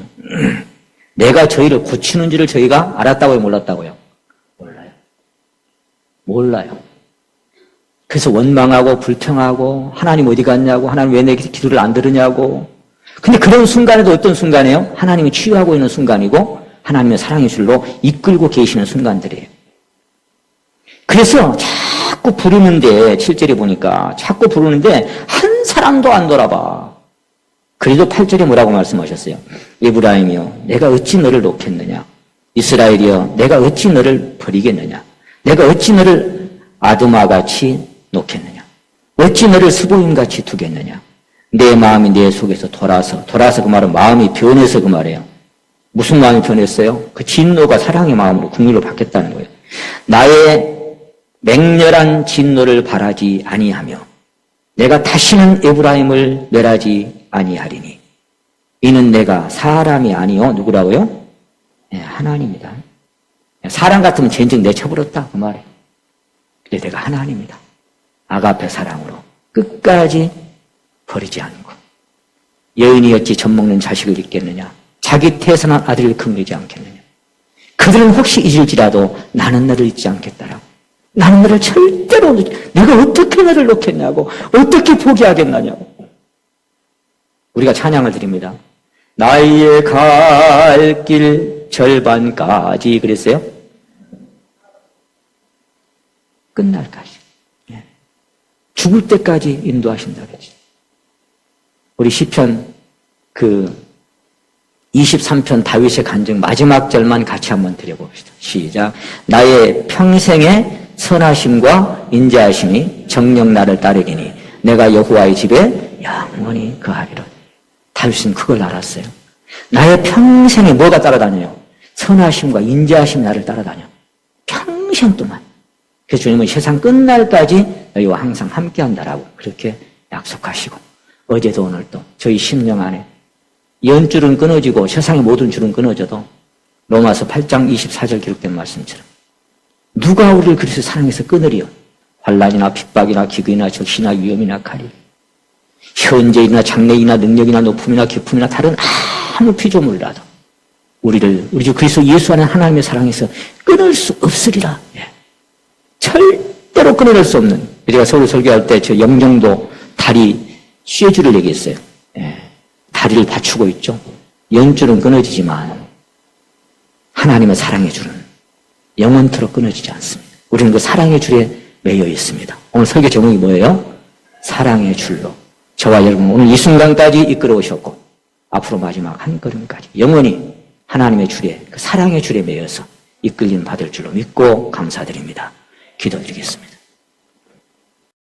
내가 저희를 고치는 줄을 저희가 알았다고요, 몰랐다고요? 몰라요. 그래서 원망하고 불평하고, 하나님 어디 갔냐고, 하나님 왜 내 기도를 안 들으냐고. 근데 그런 순간에도 어떤 순간이에요? 하나님이 치유하고 있는 순간이고, 하나님의 사랑의 줄로 이끌고 계시는 순간들이에요. 그래서 자꾸 부르는데, 7절에 보니까 자꾸 부르는데 한 사람도 안 돌아봐. 그래도 8절에 뭐라고 말씀하셨어요? 에브라임이여, 내가 어찌 너를 놓겠느냐? 이스라엘이여, 내가 어찌 너를 버리겠느냐? 내가 어찌 너를 아드마같이 놓겠느냐? 어찌 너를 스보임같이 두겠느냐? 내 마음이 내 속에서 돌아서 그 말은 마음이 변해서 그 말이에요. 무슨 마음이 변했어요? 그 진노가 사랑의 마음으로 국률로 바뀌었다는 거예요. 나의 맹렬한 진노를 바라지 아니하며 내가 다시는 에브라임을 멸하지 아니하리니 이는 내가 사람이 아니요 누구라고요? 네, 하나님이다. 사람 같으면 전쟁 내쳐버렸다 그 말이에요. 근데 내가 하나님이다. 아가페 사랑으로 끝까지 버리지 않고, 여인이 어찌 젖먹는 자식을 잊겠느냐? 자기 태산한 아들을 그물이지 않겠느냐. 그들은 혹시 잊을지라도 나는 너를 잊지 않겠다라고. 나는 너를 절대로 내가 어떻게 너를 놓겠냐고, 어떻게 포기하겠느냐고. 우리가 찬양을 드립니다. 나의 갈 길 절반까지 그랬어요? 끝날까지. 죽을 때까지 인도하신다 그랬죠. 우리 시편 23편 다윗의 간증 마지막 절만 같이 한번 드려봅시다. 시작. 나의 평생의 선하심과 인자하심이 정녕 나를 따르리니 내가 여호와의 집에 영원히 거하리라. 다윗은 그걸 알았어요. 나의 평생에 뭐가 따라다녀요? 선하심과 인자하심이 나를 따라다녀. 평생 동안. 그래서 주님은 세상 끝날까지 너희와 항상 함께한다라고 그렇게 약속하시고 어제도 오늘도 저희 심령 안에 연줄은 끊어지고 세상의 모든 줄은 끊어져도 로마서 8장 24절 기록된 말씀처럼 누가 우리를 그리스도 사랑해서 끊으리요? 환난이나 핍박이나 기근이나 적시나 위험이나 칼이 현재이나 장래이나 능력이나 높음이나 기쁨이나 다른 아무 피조물이라도 우리를 우리 주 그리스도 예수 안에 하나님의 사랑에서 끊을 수 없으리라. 절대로 끊어낼 수 없는. 제가 서울 설교할 때 저 영종도 다리 쇠줄을 얘기했어요. 다리를 받치고 있죠. 연줄은 끊어지지만 하나님의 사랑의 줄은 영원토록 끊어지지 않습니다. 우리는 그 사랑의 줄에 매여 있습니다. 오늘 설교 제목이 뭐예요? 사랑의 줄로 저와 여러분 오늘 이 순간까지 이끌어 오셨고 앞으로 마지막 한 걸음까지 영원히 하나님의 줄에 그 사랑의 줄에 매여서 이끌림 받을 줄로 믿고 감사드립니다. 기도드리겠습니다.